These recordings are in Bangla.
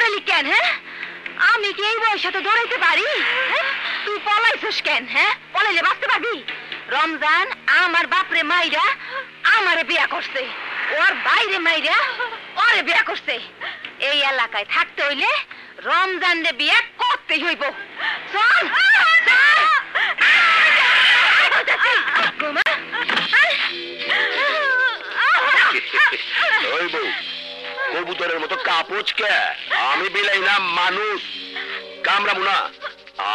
দৌড়ালি কেন? হ্যাঁ, আমি কি এই বয়সে তো দৌড়াইতে পারি? তুই পলাইছিস কেন? হ্যাঁ, পলাইলে বাঁচতে পারবি? রমজান আমার বাপরে মাইরা আমারে বিয়া করছে, ওর বাইরে মাইরা ওরে বিয়া করছে। এই এলাকায় থাকতে হইলে রমজান রে বিয়া করতেই হইব। চল ওই বউ, কবুতরের মতো কাপড় কে? আমি বিলাই না মানুষ, কামড়াবো না।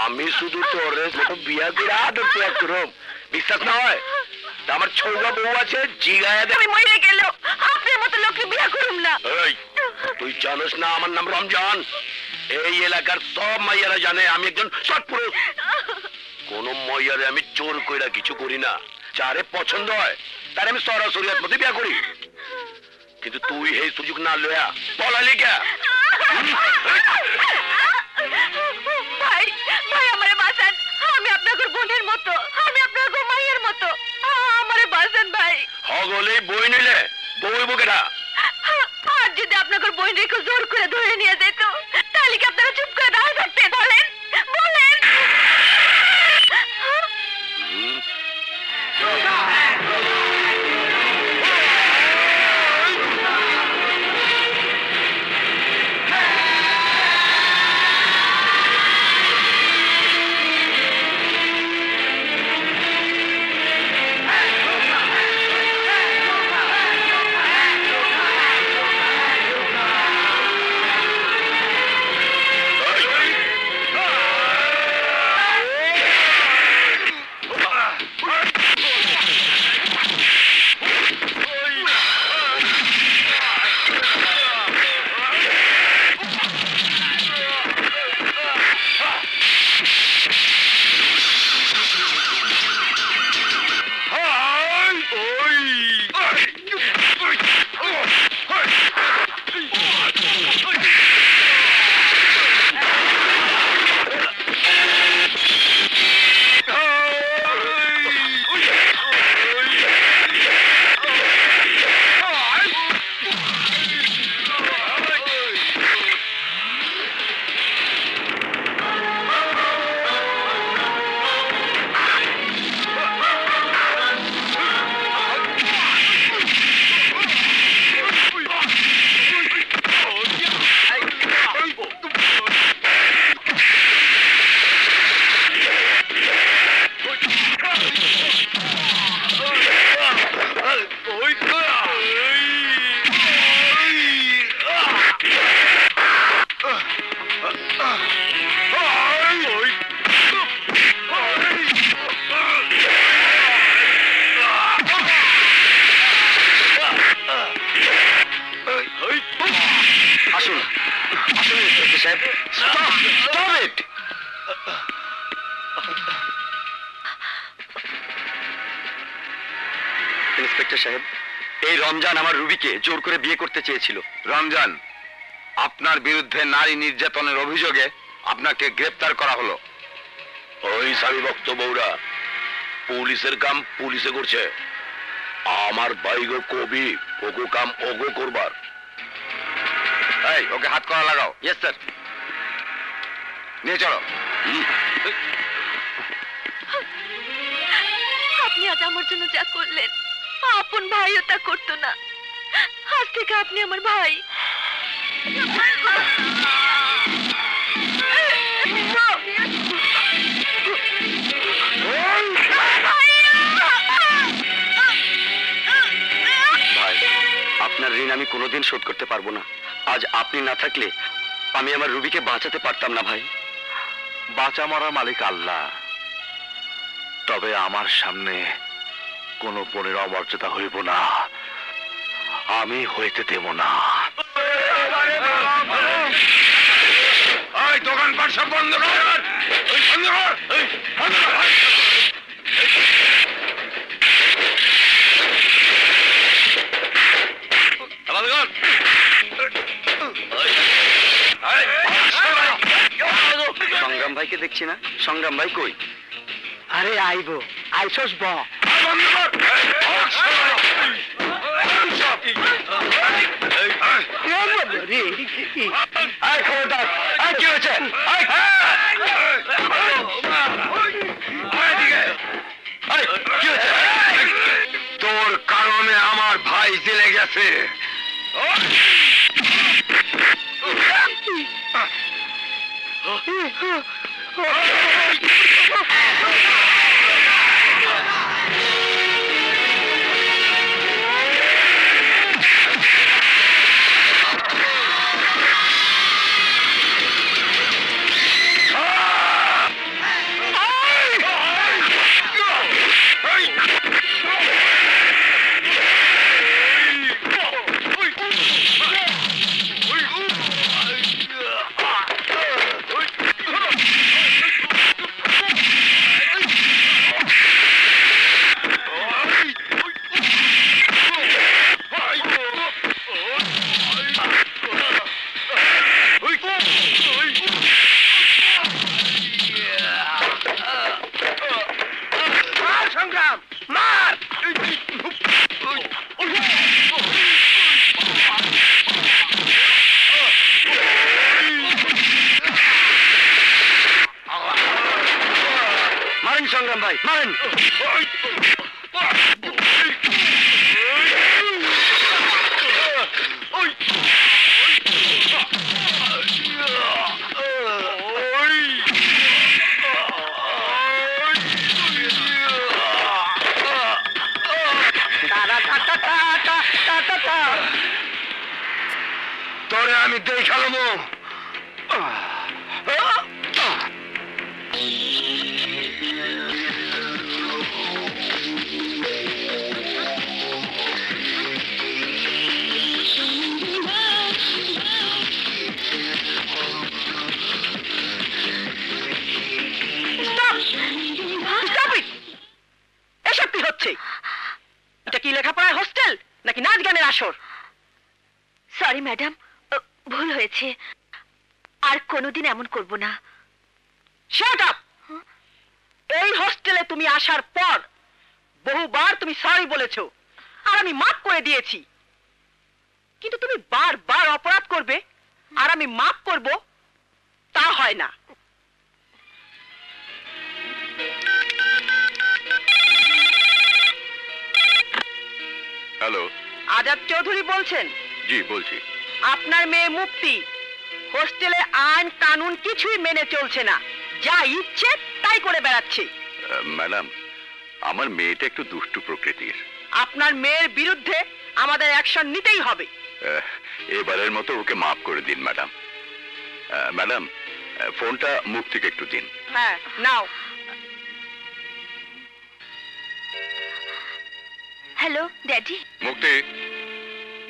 আমি শুধু তোর মতো বিয়া করে আদর ত্যাগ করব। বিশ্বাস না হয় আমার ছৌগা বউ আছে, জিগায় দে। আমি মরে গেল আপনার মতো লোককে বিয়া করুম না। এই, তুই জানিস না আমার নাম রমজান? এই এলাকার সব মাইয়ারা জানে আমি একজন সৎপুরুষ। কোন মাইয়ারে আমি জোর কইরা কিছু করি না। যারে পছন্দ হয় তারে আমি সরাসরি মধ্যে বিয়া করি। কিন্তু তুই এই সুযোগ না লয়া পলালি কে? ভাই, ভাই আমারে বাঁচান। আমি আপনাদের বোনের মতো, আমি আপনাদের মায়ের মতো, আমারে বাঁচান ভাই। হগলে বই নিলে বই বুকেটা। আর যদি আপনাদের বোন রেখে জোর করে ধরে নিয়ে যেত, তাহলে কি আপনারা চুপ করে দাঁড়িয়ে থাকতেন? বলেন বলেন। ইন্সপেক্টর সাহেব, এই রমজান আমার রুবিকে জোর করে বিয়ে করতে চেয়েছিল। রমজান, আপনার বিরুদ্ধে নারী নির্যাতনের অভিযোগে আপনাকে গ্রেফতার করা হলো। ওই স্বামী ভক্ত বউরা পুলিশের কাম পুলিশে করছে, আমার ভাইগো কবি ওগো কাম ওগো করবার। এই, ওকে হাত করা লাগাও। Yes sir. নিয়ে চলো। আপনি আজ আমার জন্য যা করলেন, আপন ভাইও তা করতো না। আজ থেকে আপনি আমার ভাই। ভাই, আপনার ঋণ আমি কোনোদিন শোধ করতে পারবো না। আজ আপনি না থাকলে আমি আমার রুবিকে বাঁচাতে পারতাম না ভাই। বাঁচা মরা মালিক আল্লাহ, তবে আমার সামনে কোনো বোনের অমর্যাদা হইব না, আমি হইতে দেব না। দোকানপাট সব বন্ধ কর। সংগ্রাম ভাইকে দেখছি না। সংগ্রাম ভাই কই? আরে আইবো, আইসস ব। খবরদার, কি হয়েছে? কি হয়েছে? তোর কারণে আমার ভাই জেলে গেছে। সংগ্রাম মার। মারেন সংগ্রাম ভাই, মারেন। তোরে আমি দেখালাম। এসব কি হচ্ছে? এটা কি লেখাপড়ার হোস্টেল নাকি নাচ গানের আসর? সরি ম্যাডাম, ভুল হয়েছে, আর কোনোদিন এমন করব না। Shut up! এই হোস্টেলে তুমি আসার পর বহুবার তুমি সরি বলেছো, আর আমি মাফ করে দিয়েছি, কিন্তু তুমি বারবার অপরাধ করবে আর আমি মাফ করব, তা হয় না। হ্যালো, আজাদ চৌধুরী বলছেন? জি বলছি। আপনার মেয়ে মুক্তি হোস্টেলে আইন কানুন কিছুই মেনে চলছে না, যা ইচ্ছে তাই করে বেড়াচ্ছে। ম্যাডাম, আমার মেয়েটা একটু দুষ্টু প্রকৃতির। আপনার মেয়ের বিরুদ্ধে আমাদের অ্যাকশন নিতেই হবে। এবারের মতো ওকে মাফ করে দিন ম্যাডাম। ম্যাডাম, ফোনটা মুক্তিকে একটু দিন। হ্যাঁ, নাও। Hello daddy. মুক্তি,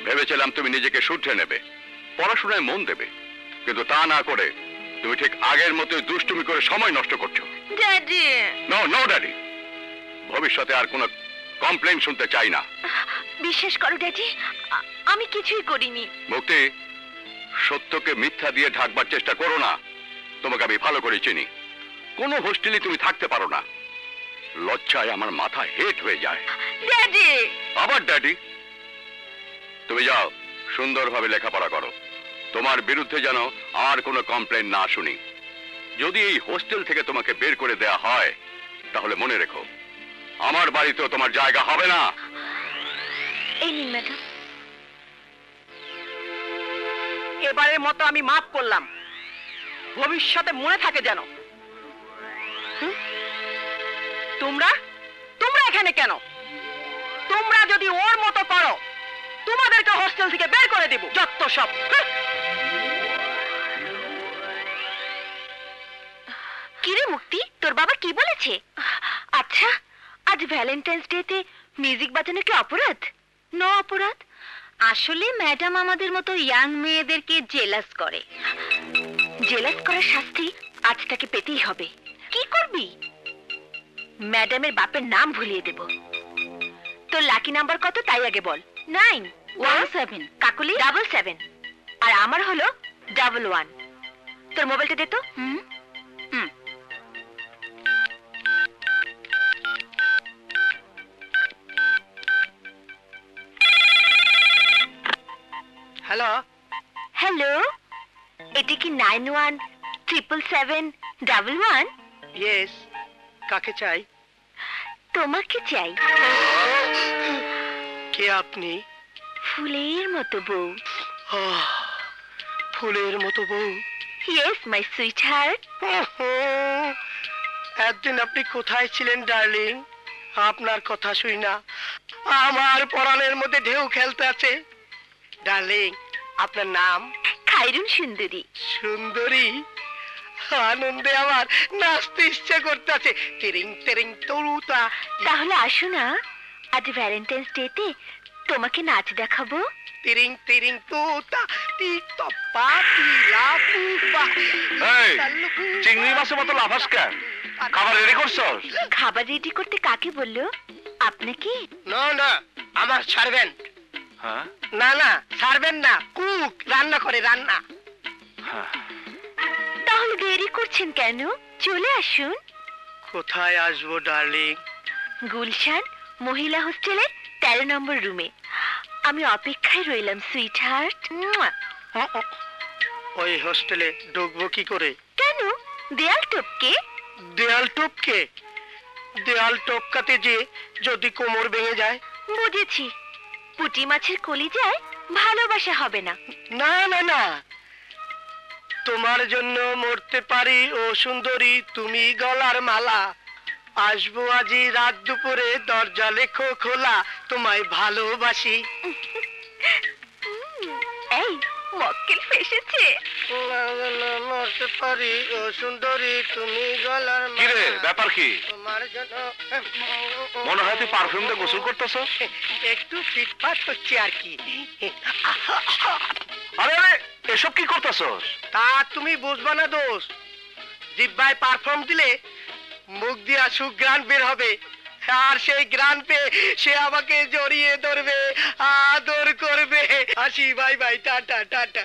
ভেবেছিলাম তুমি নিজেকে শুধরে নেবে, পড়াশোনায় মন দেবে, কিন্তু তা না করে তুমি ঠিক আগের মতোই দুষ্টুমি করে সময় নষ্ট করছো। ড্যাডি। নো নো ড্যাডি, ভবিষ্যতে আর কোনো কমপ্লেন শুনতে চাই না। বিশ্বাস করো ড্যাডি, আমি কিছুই করিনি। মুক্তি, সত্যকে মিথ্যা দিয়ে ঢাকবার চেষ্টা করো না। তোমাকে আমি ভালো করে চিনি। কোনো হোস্টেলে তুমি থাকতে পারো না। লজ্জায় আমার মাথা হেট হয়ে যায়। ড্যাডি। আবার ড্যাডি? তুমি যাও, সুন্দরভাবে লেখাপড়া করো। তোমার বিরুদ্ধে যেন আর কোনো কমপ্লেন না শুনি। যদি এই হোস্টেল থেকে তোমাকে বের করে দেয়া হয়, তাহলে মনে রেখো, আমার বাড়িতেও তোমার জায়গা হবে না। এই নিন ম্যাডাম। এবারের মতো আমি মাফ করলাম, ভবিষ্যতে মনে থাকে যেন। তোমরা তোমরা এখানে কেন? তোমরা যদি ওর মতো করো, তোমাদেরকে হোস্টেল থেকে বের করে দেব। যত সব। কিরে মুক্তি, তোর বাবা কি বলেছে? আচ্ছা, আজ ভ্যালেন্টাইন্স ডেতে মিউজিক বাজানো কি অপরাধ? ন অপরাধ। আসলে ম্যাডাম আমাদের মতো ইয়াং মেয়েদেরকে জেলাস করে। জেলাস করার শাস্তি আজ তাকে পেতেই হবে। কি করবি? ম্যাডামের বাপের নাম ভুলিয়ে দেব। তোর লাকি নাম্বার কত তাই আগে বল। 917 কাকুলি 77, আর আমার হলো 11। তোর মোবাইলটা দে তো। হুম। হ্যালো, এটা কি 91777711? ইয়েস, কাকে চাই? তোমাকে চাই। কে আপনি? ফুলের মতো বউ। ফুলের মতো বউ? Yes my sweet heart. একদিন আপনি কোথায় ছিলেন ডার্লিং? আপনার কথা শুই না আমার পরাণের মধ্যে ঢেউ খেলতে আছে। ডার্লিং, আপনার নাম? খাইরুন সুন্দরী। সুন্দরী? আনন্দে আমার নাচতে ইচ্ছে করতে আছে। তেরিং তেরিং তরুতা। তাহলে আসো না, আজ ভ্যালেন্টাইন্স ডেতে তোমাকে নাচ দেখাবো। তিরিং তিরিং তুতা টিক টপা টিলা পুপা। এই, চিংড়ি মাছের মতো লাফাস কেন? খাবার রেডি করছস? খাবার রেডি করতে কাকে বললো? আপনাকে? না না, আমার সার্ভেন্ট। হ্যাঁ না না, সার্ভেন্ট না, কুক, রান্না করে রান্না। তাহলে দেরি করছেন কেন? চলে আসুন। কোথায় আসবো ডার্লিং? গুলশান মহিলা হোস্টেলের 13 নম্বর রুমে। আমি অপেক্ষায় রইলাম সুইট হার্ট। ওই হোস্টেলে ঢুকবো কি করে? কেন? দেয়াল টপকে? দেয়াল টপকে? দেয়াল টপকাতে যে যদি কোমর ভেঙে যায়? বুঝেছি, পুঁটি মাছের কলিজায় ভালোবাসা হবে না। না না না, তোমার জন্য মরতে পারি ও সুন্দরী, তুমি গলার মালা। আসবো আজি রাত দুপুরে, দরজা লেখো খোলা, তোমায় ভালোবাসি। এই মক্কেল ফেসেছে। মরতে পারি ও সুন্দরী, তুমি গলার কি রে, ব্যাপার কি? তোমার জন্য মনে হয় তুই পারফিউম দিয়ে গোসল করতেছস। একটু ফিটফাট হচ্ছে আর কি। আরে আরে, এসব কি করতেছস? তা তুমি বুঝবা না দোষ। জিব্বায় পারফিউম দিলে মুখ দিয়া সুঘ্রাণ বের হবে, আর সেই গ্রান পেয়ে সে আমাকে জড়িয়ে ধরবে, আদর করবে। আসি, বাই বাই, টাটা টাটা।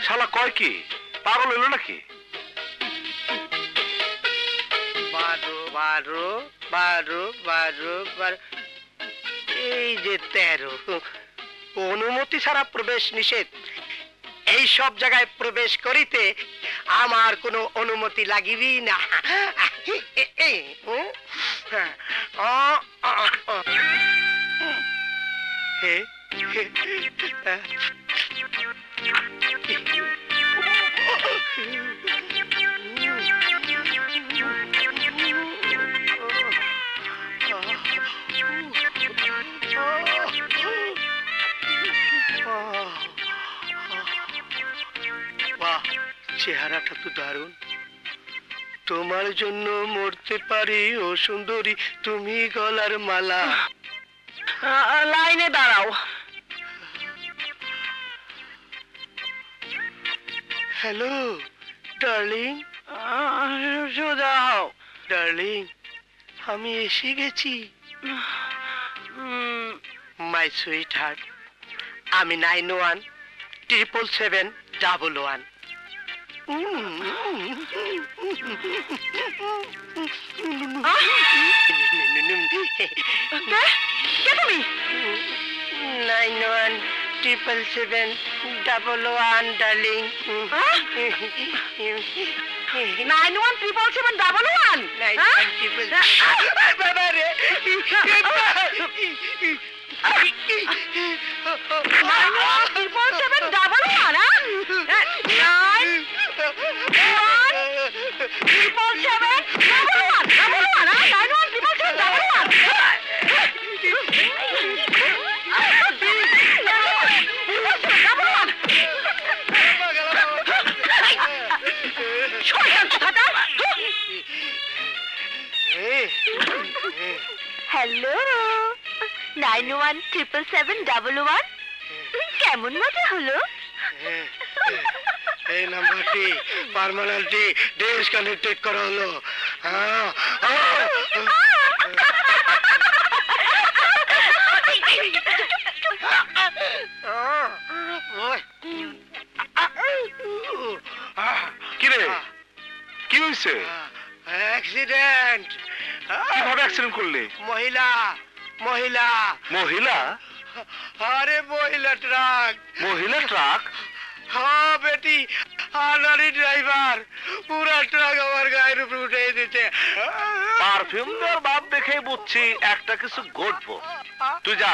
শালা কয় কি? পাগল হইলো নাকি? বারো বারো বারো বারো বারো, এই যে 13। অনুমতি ছাড়া প্রবেশ নিষেধ। এই সব জায়গায় প্রবেশ করিতে আমার কোনো অনুমতি লাগিবি না। বাহ, চেহারাটা তো দারুণ। তোমার জন্য মরতে পারি ও সুন্দরী, তুমি গলার মালা। লাইনে দাঁড়াও। Hello darling. সোজা হও ডার্লিং, আমি এসে গেছি। মাই সুইট হার্ট, আমি 91777711। তুমি 91777711 ডার্লিং। হ্যালো, 91777711। কেমন মজা হলো? এই নাম্বারটি পার্মানেন্টলি ডিসকানেক্টেড করা হলো। কি রে, কি হয়েছে? অ্যাক্সিডেন্ট। কিভাবে অ্যাক্সিডেন্ট করলি? মহিলা মহিলা মহিলা? আরে মহিলা ট্রাক। মহিলা ট্রাক? হ্যাঁ বেটি, আনারি ড্রাইভার পুরা ট্রাক আমার গায়ের উপর উঠে দিতে। পারফিউম দেওয়ার ভাব দেখেই বুঝছি একটা কিছু ঘটবো। তুই যা,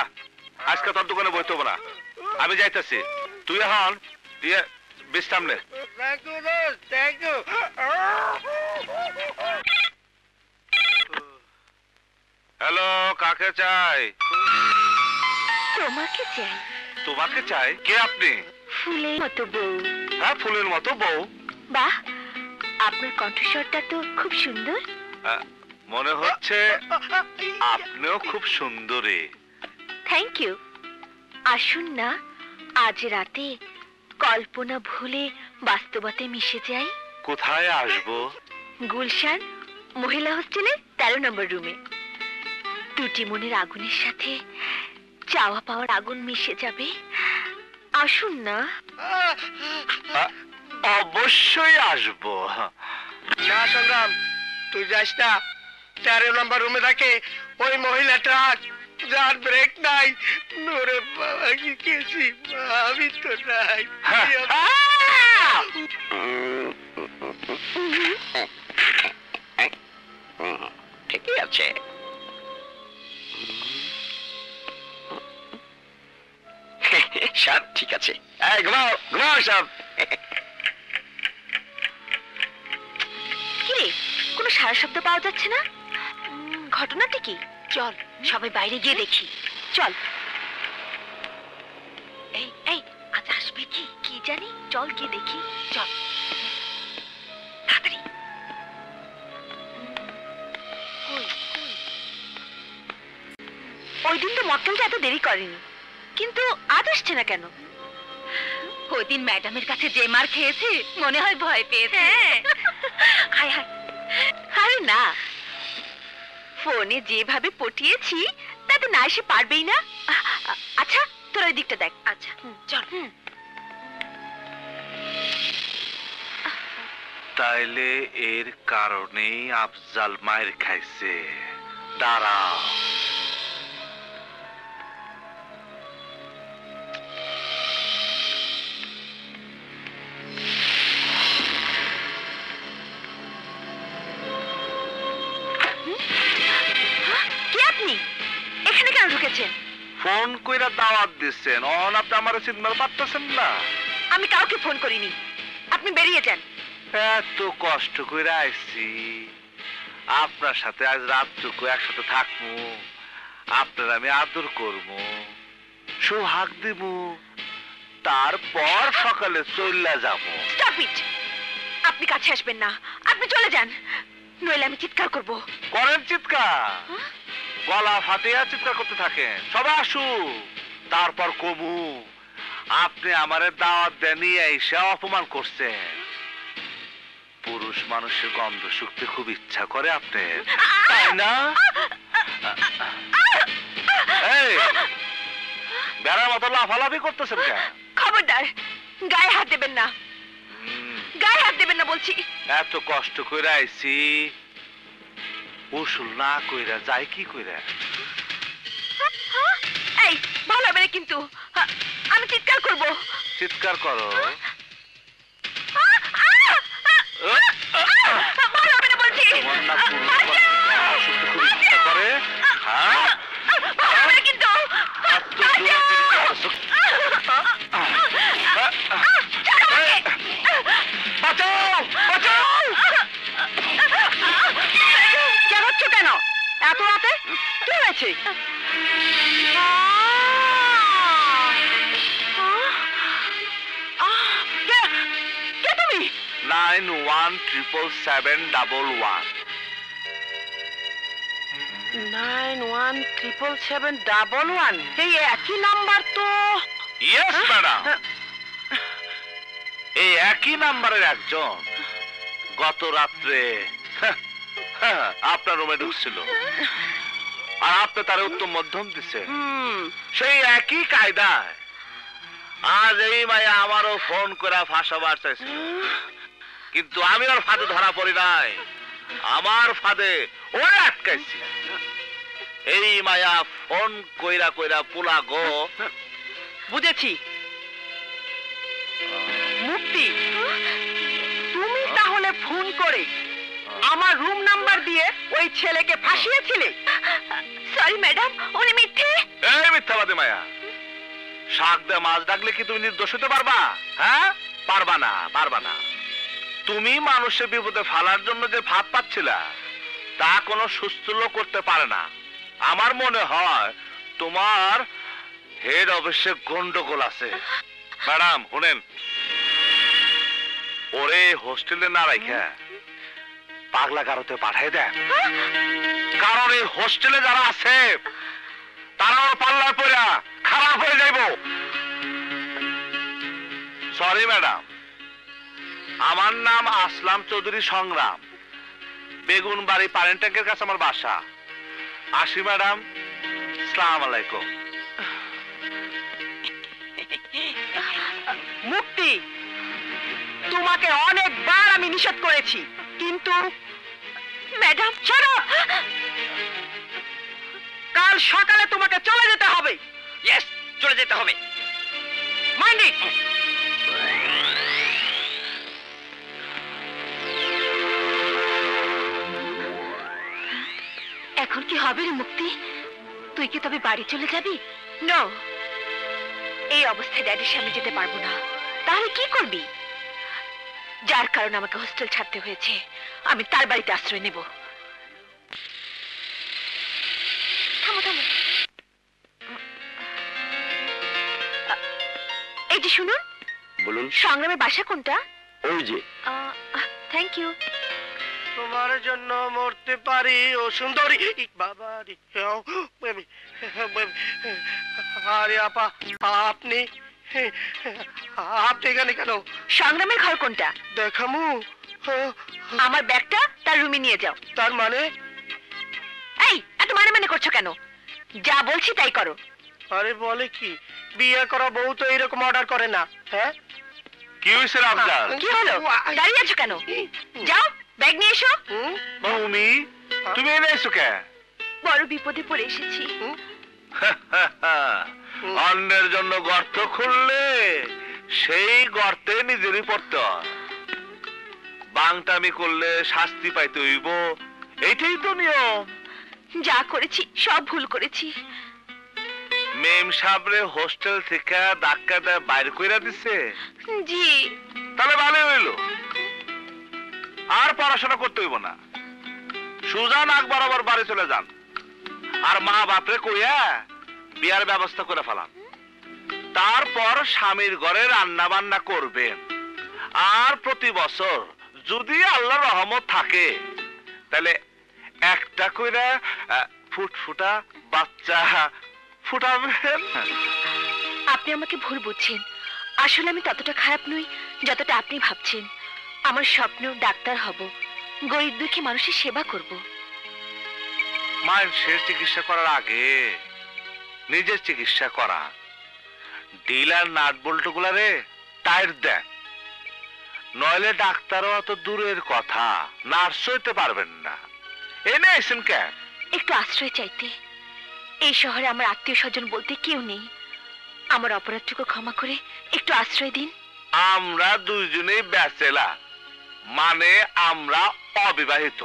আজকে তোর দোকানে বইতে হবে না, আমি যাইতেছি। তুই এখন বিশ্রাম নে। থ্যাংক ইউ দোস্ত, থ্যাংক ইউ। হ্যালো, কাকে চাই? তোমাকে চাই। তোমাকে চাই? কে আপনি? ফুলের মতো বউ। হ্যাঁ, ফুলের মতো বউ। বাহ, আপনার কণ্ঠস্বরটা তো খুব সুন্দর। মনে হচ্ছে আপনিও খুব সুন্দরী। Thank you. আসুন না, আজ রাতে কল্পনা ভুলে বাস্তবতে মিশে যাই। কোথায় আসবো? গুলশান মহিলা হোস্টেলের 13 নম্বর রুমে। দুটি মনের আগুনের সাথে চাওয়া পাওয়ার আগুন মিশে যাবে। আসুন না। অবশ্যই আসবো। না সংগ্রাম, তুই যাস না। 13 নম্বর রুমে থাকে ওই মহিলা ট্রাক, যার ব্রেক নাই। ওরে বাবা, কি কেছি, আমি তো নাই। ঠিকই আছে। সব ঠিক আছে। ঘুমাও ঘুমাও সব। কিরে, কোনো সারা শব্দ পাওয়া যাচ্ছে না? ঘটনাটা কি? চল সবাই বাইরে গিয়ে দেখি। চল। এই এই, আজ আসবে কি কি জানি, চল গিয়ে দেখি। চল তাড়াতাড়ি। ওই দিন তো মক্কেলটা এত দেরি করেনি, কিন্তু আজ আসছে না কেন? ওই দিন ম্যাডামের কাছে যে মার খেয়েছে, মনে হয় ভয় পেয়েছে। হায় হায়। আরে না, ফোনে যেভাবে পটিয়েছি তাতে না এসে পারবেই না। আচ্ছা, তোর ওই দিকটা দেখ। আচ্ছা চল। তাইলে এর কারণেই আফজাল মায়ের খাইছে। দাঁড়াও। কে আপনি? এখানে কেন ঢুকেছেন? ফোন কইরা দাওয়াত দিচ্ছেন, অন আপনি আমার সিগন্যাল পাচ্ছেন না। আমি কাউকে ফোন করিনি, আপনি বেরিয়ে যান। এত কষ্ট করে আইছি, আপনার সাথে আজ রাতটুকু একসাথে থাকবো, আপনার আমি আদর করবো, সোহাগ দিব, তারপর সকালে চলে যাবো। Stop it! আপনি কাছে আসবেন না, আপনি চলে যান, নইলে আমি চিৎকার করব। করেন চিৎকার, গলা ফাটিয়া চিৎকার করতে থাকেন। সবাই আসু, তারপর কমু আপনি আমারে দাওয়াত দেনি এসে অপমান করছেন। পুরুষ মানুষের গন্ধ শুকতে খুব ইচ্ছা করে আপনার, তাই না? এই বেড়ার মতো লাফালাফি করতেছেন কেন? খবরদার, গায়ে হাত দেবেন না, গায়ে হাত দেবেন না বলছি। এত কষ্ট করে আইছি, উসুল না কইরা যাই কি কইরা? এই ভালো হবে না কিন্তু, আমি চিৎকার করব। চিৎকার করো। ভালো হবে না বলছি। তোমার না পুরুষ মানুষের গন্ধ শুকতে খুব ইচ্ছা করে? হ্যাঁ, ভালো হবে না কিন্তু। এত জোরে বাঁচাও বাঁচাও। চেঁচাচ্ছ কেন এত রাতে? কি হয়েছে? কে তুমি? 917771 917711। এই একই নাম্বার তো। ইয়েস ম্যাডাম, এই একই নাম্বারের একজন গত রাত্রে আপনার রুমে ঢুকছিল, আর আপনি তার উত্তম মধ্যম দিচ্ছে। সেই একই কায়দায় আজ এই মায়া আমারও ফোন করে ফাঁসাবার চাইছিল, কিন্তু আমি ওর ফাঁদে ধরা পড়ি নাই, আমার ফাঁদে ওরে আটকাইছি। এই মায়া ফোন কইরা কইরা পোলা গো। বুঝেছি। মুক্তি, তুমি তাহলে ফোন করে আমার রুম নাম্বার দিয়ে ওই ছেলেকে ফাঁসিয়েছিলে? সরি ম্যাডাম, উনি মিথ্যে। এই মিথ্যাবাদী মায়া, শাক দে মাছ ডাকলে কি তুমি নির্দোষ হতে পারবা? হ্যাঁ, পারবা না, পারবা না। তুমি মানুষের বিপদে ফালার জন্য যে ভাব পাচ্ছিলা তা কোনো সুস্থ লোক করতে পারে না। আমার মনে হয় তোমার হেড অফিসে গন্ডগোল আছে। ম্যাডাম শুনেন, ওরে হোস্টেলে না রাখা পাগলা গারোতে পাঠাই দেন। কারণ এই হোস্টেলে যারা আছে তারা ওর পাল্লায় পড়া খারাপ হয়ে যাইব। সরি ম্যাডাম, আমার নাম আসলাম চৌধুরী সংগ্রাম, বেগুন বাড়ি পারেন ট্যাঙ্কের কাছে আমার বাসা। আসি ম্যাডাম, আসসালামু আলাইকুম। মুক্তি, তোমাকে অনেকবার আমি নিষেধ করেছি, কিন্তু ম্যাডাম ছাড়ো। কাল সকালে তোমাকে চলে যেতে হবে। ইয়েস, চলে যেতে হবে। Mind it. এখন কি হবে রে মুক্তি? তুই কি তবে বাড়ি চলে যাবি? নো, এই অবস্থায় ড্যাডির সামনে যেতে পারবো না। তাহলে কি করবি? যার কারণে আমাকে হোস্টেল ছাড়তে হয়েছে, আমি তার বাড়িতে আশ্রয় নেব। থামো থামো। এই যে শুনুন, বলুন। সংগ্রামের বাসা কোনটা? ওই যে। Thank you. তোমার জন্য মরতে পারি ও সুন্দরী। বাবা রে, আরে আপা, আপনি আপনি এখানে কেন? সংগ্রামের ঘর কোনটা? দেখামু। আমার ব্যাগটা তার রুমে নিয়ে যাও। তার মানে? এই, এত মানে মানে করছো কেন? যা বলছি তাই করো। আরে বলে কি, বিয়ে করা বউ তো এরকম অর্ডার করে না। হ্যাঁ, কি হয়েছে আফজাল? কি হলো? দাঁড়িয়ে আছো কেন? যাও, ব্যাগ নিয়ে এসো। মৌমি, তুমি এনে এসো কে? বড় বিপদে পড়ে এসেছি। অন্যের জন্য গর্ত খুললে সেই গর্তে নিজেরই পড়তে হয়। বাংটামি করলে শাস্তি পাইতে হইব, এইটাই তো নিয়ম। যা করেছি সব ভুল করেছি। মেম সাবরে হোস্টেল থেকে ধাক্কা দেয় বাইর কইরা দিছে। জি। তাহলে ভালো হইল, আর পড়াশোনা করতে হইব না। সুজা নাক বরাবর বাড়ি চলে যান, আর মা বাপরে কইয়া বিয়ার ব্যবস্থা করে ফেলান। তারপর স্বামীর ঘরে রান্না বান্না করবেন। আর প্রতি বছর যদি আল্লাহর রহমত থাকে তাহলে একটা কইরা ফুটফুটা বাচ্চা ফুটাবেন। আপনি আমাকে ভুল বুঝছেন। আসলে আমি ততটা খারাপ নই যতটা আপনি ভাবছেন। আমার স্বপ্ন ডাক্তার হব, গরিব দুঃখী মানুষের সেবা করব। মায়ের শেষ চিকিৎসা করার আগে নিজের চিকিৎসা করা। ডিলার নাট বল্টু গুলারে টাইট দেন, নইলে ডাক্তারও অত দূরের কথা, নার্স হইতে পারবেন না। এনে এসেন কেন? একটু আশ্রয় চাইতে। এই শহরে আমার আত্মীয় স্বজন বলতে কেউ নেই। আমার অপরাধটুকু ক্ষমা করে একটু আশ্রয় দিন। আমরা দুইজনেই ব্যাচেলার, মানে আমরা অবিবাহিত।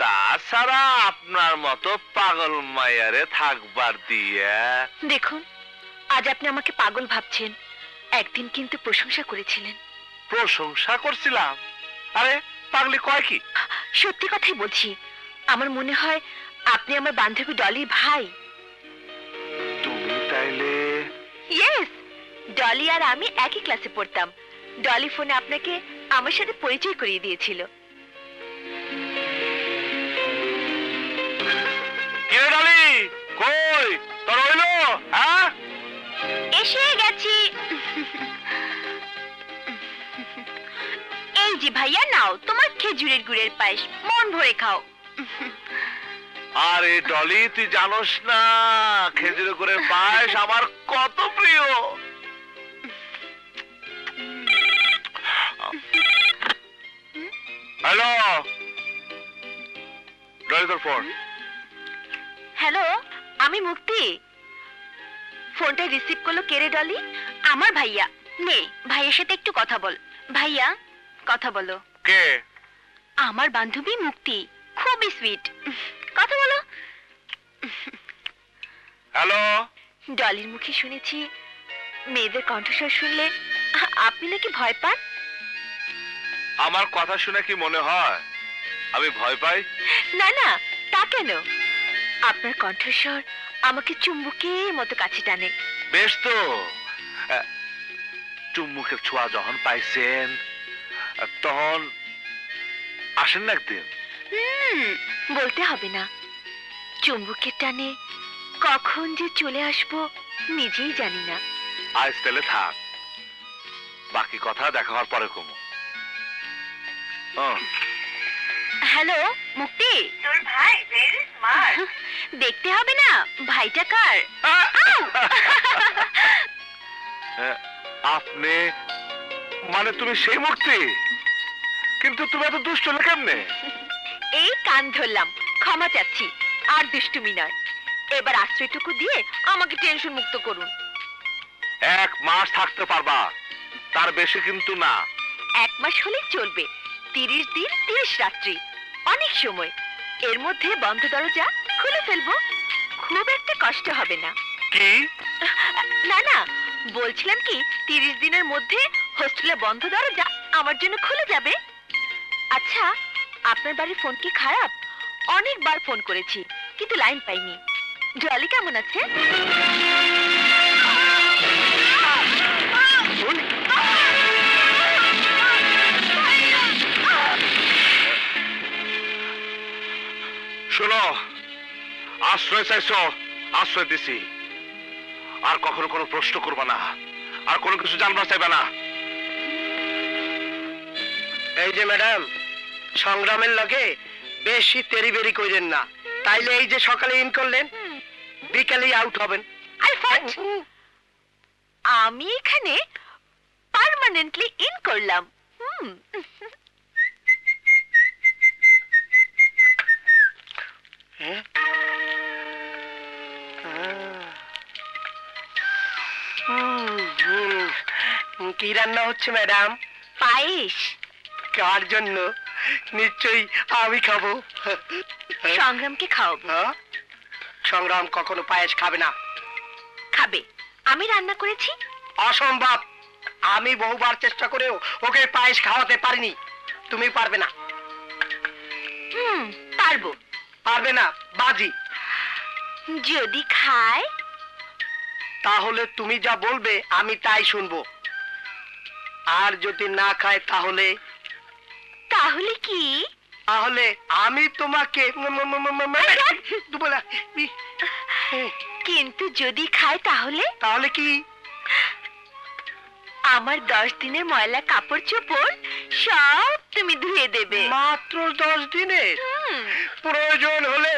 তাছাড়া আপনার মতো পাগল মায়ারে থাকবার দিয়ে। দেখুন, আজ আপনি আমাকে পাগল ভাবছেন, একদিন কিন্তু প্রশংসা করেছিলেন। প্রশংসা করছিলাম? আরে পাগলি কয় কি? সত্যি কথাই বলছি। আমার মনে হয় আপনি আমার বান্ধবী ডলির ভাই। তুমি তাইলে? ইয়েস, ডলি আর আমি একই ক্লাসে পড়তাম। ডলি ফোনে আপনাকে আমার সাথে পরিচয় করিয়ে দিয়েছিল। কে ডলি? কই তোর হইলো? হ্যাঁ, এসে গেছি। এই যে ভাইয়া, নাও তোমার খেজুরের গুড়ের পায়েস, মন ভরে খাও। আরে ডলি, তুই জানোস না খেজুর করে পায়েস আমার কত প্রিয়। হ্যালো ডলি, তোর ফোন। হ্যালো, আমি মুক্তি। ফোনটা রিসিভ করলো কে রে ডলি? আমার ভাইয়া। নে, ভাইয়ের সাথে একটু কথা বল। ভাইয়া, কথা বলো। কে? আমার বান্ধবী মুক্তি, খুবই সুইট। কথা বলো। হ্যালো। ডলির মুখে শুনেছি মেয়েদের কণ্ঠস্বর শুনলে আপনি নাকি ভয় পান। আমার কথা শুনে কি মনে হয় আমি ভয় পাই? না না, তা কেন? আপনার কণ্ঠস্বর আমাকে চুম্বকের মতো কাছে টানে। বেশ তো, চুম্বুকের ছোঁয়া যখন পাইছেন তখন আসেন না একদিন। বলতে হবে না। চুম্বকের টানে কখন যে চলে আসবো নিজেই জানি না। আজ তাহলে থাক, বাকি কথা দেখা হওয়ার পরে কমো। হ্যালো মুক্তি, তোর ভাই ভেরি স্মার্ট। দেখতে হবে না ভাইটা কার। আপনি মানে তুমি সেই মুক্তি? কিন্তু তুমি এত দুষ্ট হলে কেমনে? এই কান ধরলাম, ক্ষমা চাচ্ছি। আর দুষ্টুমি নয়, এবার আশ্রয়টুকু দিয়ে আমাকে টেনশন মুক্ত করুন। 1 মাস থাকতে পারবা, তার বেশি কিন্তু না। 1 মাস হলে চলবে। 30 দিন 30 রাত্রি, অনেক সময়। এর মধ্যে বন্ধ দরজা খুলে ফেলবো, খুব একটা কষ্ট হবে না। কি? না না, বলছিলাম কি 30 দিনের মধ্যে হোস্টেলে বন্ধ দরজা আমার জন্য খুলে যাবে। আচ্ছা, আপনার বাড়ির ফোন কি খারাপ? অনেকবার ফোন করেছি কিন্তু লাইন পাইনি। জলি কেমন আছে? শোনো, আশ্রয় চাইছো, আশ্রয় দিছি। আর কখনো কোনো প্রশ্ন করবা না, আর কোনো কিছু জানবার চাইবে না। এই যে ম্যাডাম, সংগ্রামের লগে বেশি তেরি-বেরি কইরেন না, তাইলে এই যে সকালে ইন করলেন বিকালেই আউট হবেন। আমি এখানে পার্মানেন্টলি ইন করলাম। হ্যাঁ? কি রান্না হচ্ছে ম্যাডাম? পায়েস। কার জন্য? নিশ্চয়ই আমি খাবো। সংগ্রামকে খাওয়াবো। হ্যাঁ? সংগ্রাম কখনো পায়েস খাবে না। খাবে। আমি রান্না করেছি। অসম্ভব। আমি বহুবার চেষ্টা করেও ওকে পায়েস খাওয়াতে পারিনি। তুমি পারবে না। পারবো। পারবে না, বাজি। যদি খায় তাহলে তুমি যা বলবে আমি তাই শুনবো। আর যদি না খায় তাহলে? তাহলে কি? তাহলে আমি তোমাকে কিন্তু যদি খায় তাহলে? তাহলে কি? আমার 10 দিনের ময়লা কাপড় চোপড় সব তুমি ধুয়ে দেবে। মাত্র 10 দিনের? প্রয়োজন হলে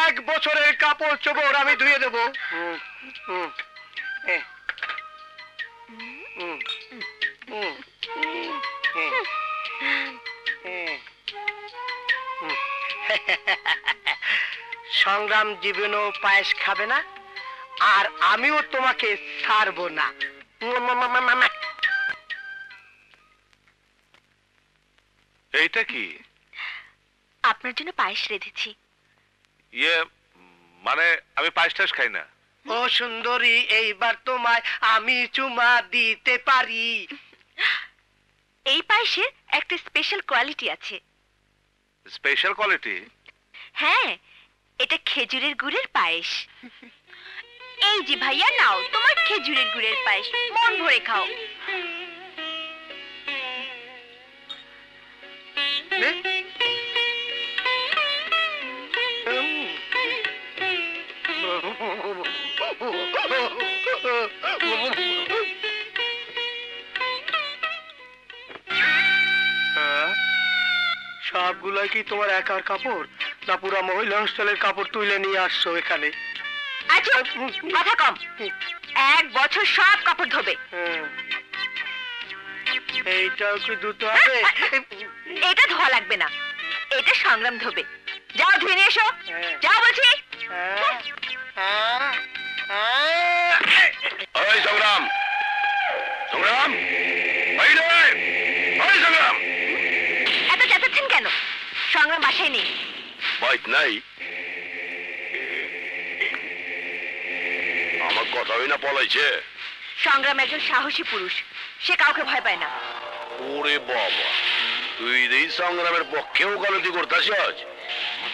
1 বছরের কাপড় চোপড় আমি ধুয়ে দেবো। সংগ্রাম জীবনও পায়েস খাবে না, আর আমিও তোমাকে ছাড়বো না। এইটা কি? আপনার জন্য পায়েস রেঁধেছি। ইয়ে মানে আমি পায়েস টায়েস খাই না। ও সুন্দরী, এইবার তোমায় আমি চুমা দিতে পারি। এই পায়েসের একটা স্পেশাল কোয়ালিটি আছে। Special quality? হ্যাঁ, এটা খেজুরের গুড়ের পায়েস। এই যে ভাইয়া, নাও তোমার খেজুরের গুড়ের পায়েস, মন ভরে খাও। সবগুলাই কি তোমার একার কাপড়, না পুরা মহিলা হোস্টেলের কাপড় তুলে নিয়ে আসছো এখানে? আচ্ছা, কথা কম। 1 বছর সব কাপড় ধোবে। এইটাও কি ধুতে হবে? এটা ধোয়া লাগবে না, এটা সংগ্রাম ধোবে। যাও ধুয়ে নিয়ে এসো, যাও বলছি। ওই সংগ্রাম, সংগ্রাম, ওই রে, ওই সংগ্রাম। এত চেঁচাচ্ছেন কেন? সংগ্রাম বাসায় নেই। বাইক নাই? আমার কথা হই না পলাইছে? সংগ্রাম একজন সাহসী পুরুষ, সে কাউকে ভয় পায় না। ওরে বাবা, তুই এই সংগ্রামের পক্ষেও গলতি করতেছিস?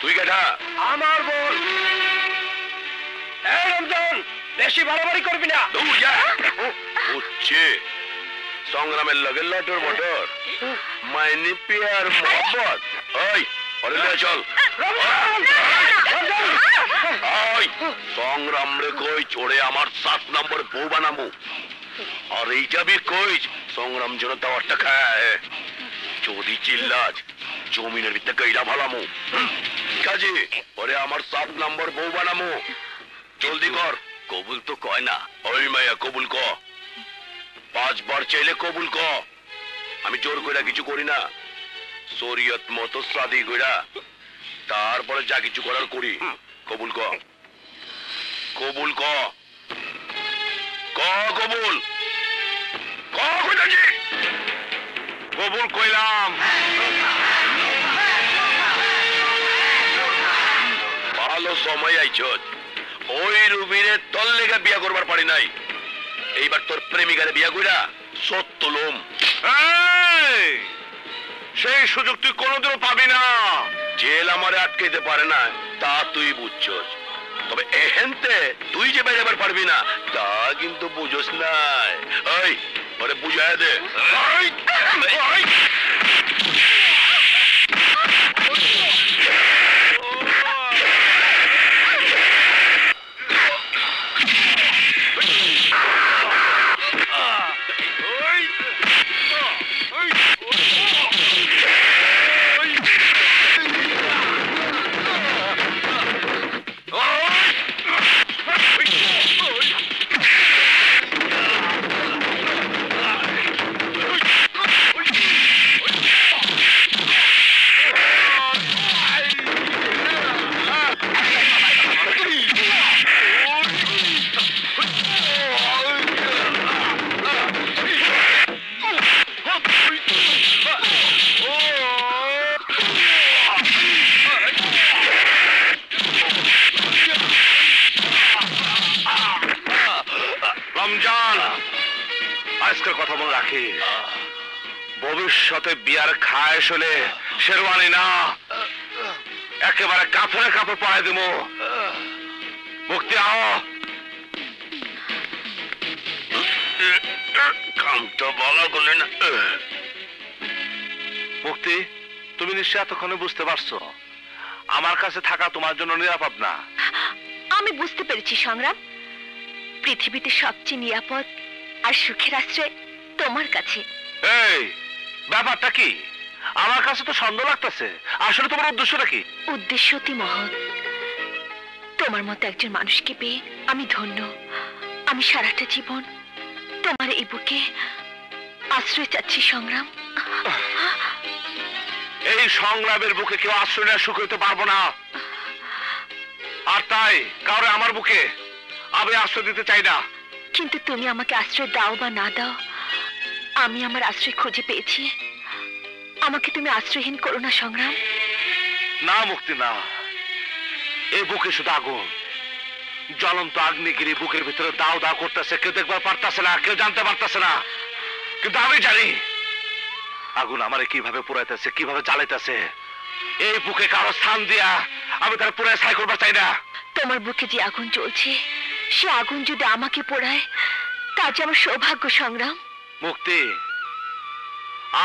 তুই কেটা? আমার বোন। এই রমজান, বেশি বাড়াবাড়ি করবি না। দূর যা। হচ্ছে সংগ্রামের লগে লটর মটর, মাইনে পেয়ার মোহাম্মত। ওই ওরে লয়ে চল। ওই সংগ্রাম রে কই চড়ে আমার 7 নম্বর বউ বানাবো, আর এই যাবি কই সংগ্রাম যেন টাওয়ারটা খায়। যদি চিল্লাজ জমিনের ভিতরে কইরা ভালামু। কাজে ওরে আমার 7 নম্বর বউ বানামু। জলদি কর। কবুল তো কয় না। ওই মায়া কবুল ক। 5 বার চাইলে কবুল ক। আমি জোর কইরা কিছু করি না, শরীয়ত মতো শাদি কইরা তারপরে যা কিছু করার করি। কবুল ক, কবুল ক, ক কবুল ক কইতাছি। কবুল কইলাম। ভালো সময় আইছত। ওই রুবিরে তোর লেগে বিয়া করবার পারি নাই, এইবার তোর প্রেমিকারে বিয়া কইরা সত্য লোম। এই, সেই সুযোগ তুই কোনোদিনও পাবি না। জেল আমারে আটকাইতে পারে না তা তুই বুঝছস, তবে এহেনতে তুই যে বেরোবার পারবি না তা কিন্তু বুঝোস নাই। ওই ওরে বুঝায় দে। ওই, ওই। রমজান, আজকের কথা মনে রাখিস, ভবিষ্যতে বিয়ার খায়স হলে শেরওয়ানি না, একেবারে কাপড়ে কাপড় পরাই দেব। মুক্তি আও। কামটা বলা গলে না। মুক্তি, তুমি নিশ্চয় এতক্ষণে বুঝতে পারছো আমার কাছে থাকা তোমার জন্য নিরাপদ না। আমি বুঝতে পেরেছি সংগ্রাম, পৃথিবীতে সবচেয়ে নিরাপদ আর সুখের আশ্রয় তোমার কাছে। এই ব্যাপারটা কি? আমার কাছে তো সন্দেহ লাগতেছে। আসলে তোমার উদ্দেশ্যটা কি? উদ্দেশ্য অতি মহৎ। তোমার মতো একজন মানুষকে পেয়ে আমি ধন্য। আমি সারাটা জীবন তোমার এই বুকে আশ্রয় চাচ্ছি সংগ্রাম। এই সংগ্রামের বুকে কেউ আশ্রয় নেওয়া সুখ হইতে পারবো না, আর তাই কারো আমার বুকে আমি আশ্রয় দিতে চাই না। কিন্তু তুমি আমাকে আশ্রয় দাও বা না দাও, আমি আমার আশ্রয় খুঁজে পেয়েছি। আমাকে তুমি আশ্রয়হীন করো না সংগ্রাম। না মুক্তি না, এই বুকে শুধু আগুন, জ্বলন্ত আগ্নেয়গিরি বুকের ভিতরে দাও দাও করতেছে। কেউ দেখবার পারতেছে না, কেউ জানতে পারতেছে না, কিন্তু আমি জানি আগুন আমারে কিভাবে পুরাইতেছে, কিভাবে জ্বালাইতেছে। এই বুকে কারো স্থান দিয়া আমি তার পুরাই ছাই করবার চাই না। তোমার বুকে যে আগুন জ্বলছে, সে আগুন যদি আমাকে পোড়ায় তা যে আমার সৌভাগ্য সংগ্রাম। মুক্তি,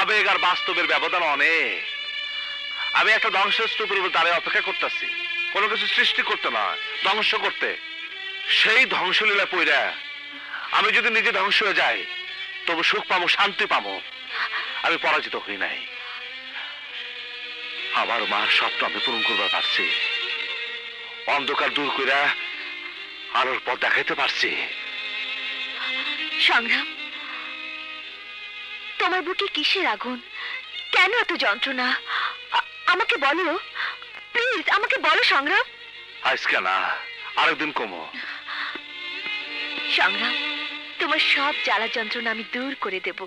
আবেগ আর বাস্তবের ব্যবধান অনেক। আমি একটা ধ্বংসস্তূপের উপর দাঁড়িয়ে অপেক্ষা করতেছি, কোনো কিছু সৃষ্টি করতে নয়, ধ্বংস করতে। সেই ধ্বংসলীলা পইরা আমি যদি নিজে ধ্বংস হয়ে যাই তবু সুখ পাবো, শান্তি পাবো। আমি পরাজিত হই নাই। আমার মার স্বপ্ন আমি পূরণ করতে পারছি, অন্ধকার দূর কইরা আলোর পথ দেখাইতে পারছি। সংগ্রাম, তোমার বুকে কিসের আগুন? কেন এত যন্ত্রণা? আমাকে বলো প্লিজ, আমাকে বলো সংগ্রাম। আজকে না, আরেকদিন কমো। সংগ্রাম, তোমার সব জ্বালা যন্ত্রণা আমি দূর করে দেব।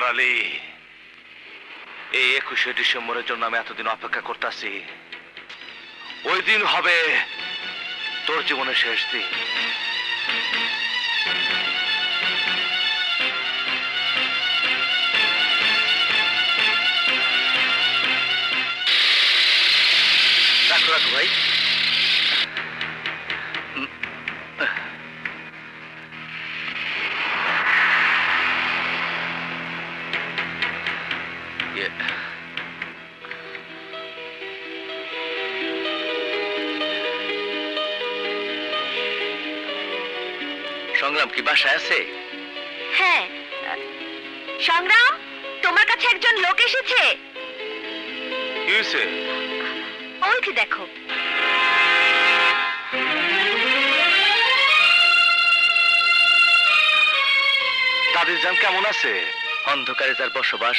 আলী, এই 21শে ডিসেম্বরের জন্য আমি এতদিন অপেক্ষা করতেছি। ওই দিন হবে তোর জীবনের শেষ দিন। রাখো রাখো ভাই। সংগ্রাম কি বাসায় আছে? হ্যাঁ সংগ্রাম, তোমার কাছে একজন লোক এসেছে। কি হয়েছে? ওইটি দেখো। দাদির জান কেমন আছে? অন্ধকারে যার বসবাস,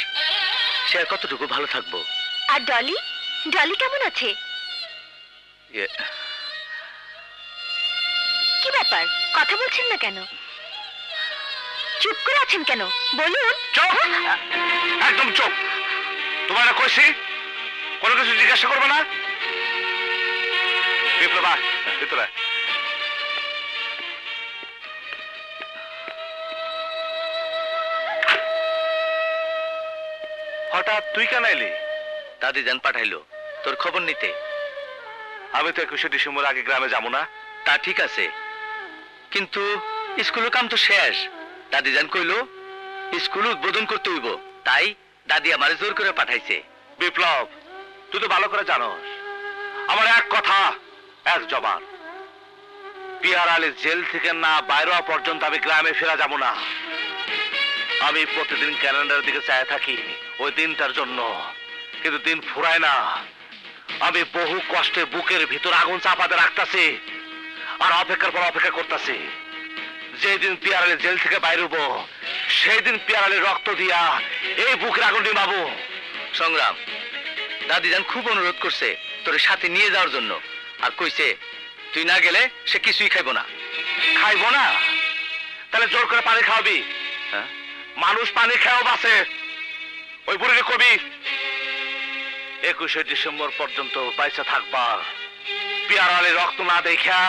সে আর কতটুকু ভালো থাকবো? আর ডলি, ডলি কেমন আছে? কি ব্যাপার, কথা বলছেন না কেন? চুপ করে আছেন কেন, বলুন। চুপ, একদম চুপ। তোমার না কইছি কোনো কিছু জিজ্ঞাসা করবে না। বিপ্লবা, ভিতরে হঠাৎ তুই কেন এলি? দাদি যান পাঠাইলো তোর খবর নিতে। আমি তো 21শে ডিসেম্বর আগে গ্রামে যাবো না। তা ঠিক আছে, কিন্তু স্কুলের কাম তো শেষ। দাদি যান কইলো স্কুল উদ্বোধন করতে হইব, তাই দাদি আমারে জোর করে পাঠাইছে। বিপ্লব, তুই তো ভালো করে জানোস আমার এক কথা এক জবান। পিয়ার আলী জেল থেকে না বাইরে হওয়া পর্যন্ত আমি গ্রামে ফেরা যাব না। আমি প্রতিদিন ক্যালেন্ডারের দিকে চায় থাকি ওই দিনটার জন্য, কিন্তু দিন ফুরায় না। আমি বহু কষ্টে বুকের ভিতর আগুন চাপাতে রাখতাছি আর অপেক্ষার পর অপেক্ষা করতেছি। যেদিন পিয়ার আলী জেল থেকে বাইরে হবো সেই দিন পিয়ার আলীর রক্ত দিয়া এই বুকের আগুন নিভাবো। সংগ্রাম, দাদি যান খুব অনুরোধ করছে তোর সাথে নিয়ে যাওয়ার জন্য, আর কইছে তুই না গেলে সে কিছুই খাইব না। খাইব না? তাহলে জোর করে পানি খাওয়াবি? হ্যাঁ, মানুষ পানি খেয়েও বাঁচে। ওই বুড়িকে কবি 21শে ডিসেম্বর পর্যন্ত বাইসা থাকবা। পিয়ার আলী রক্ত না দেখা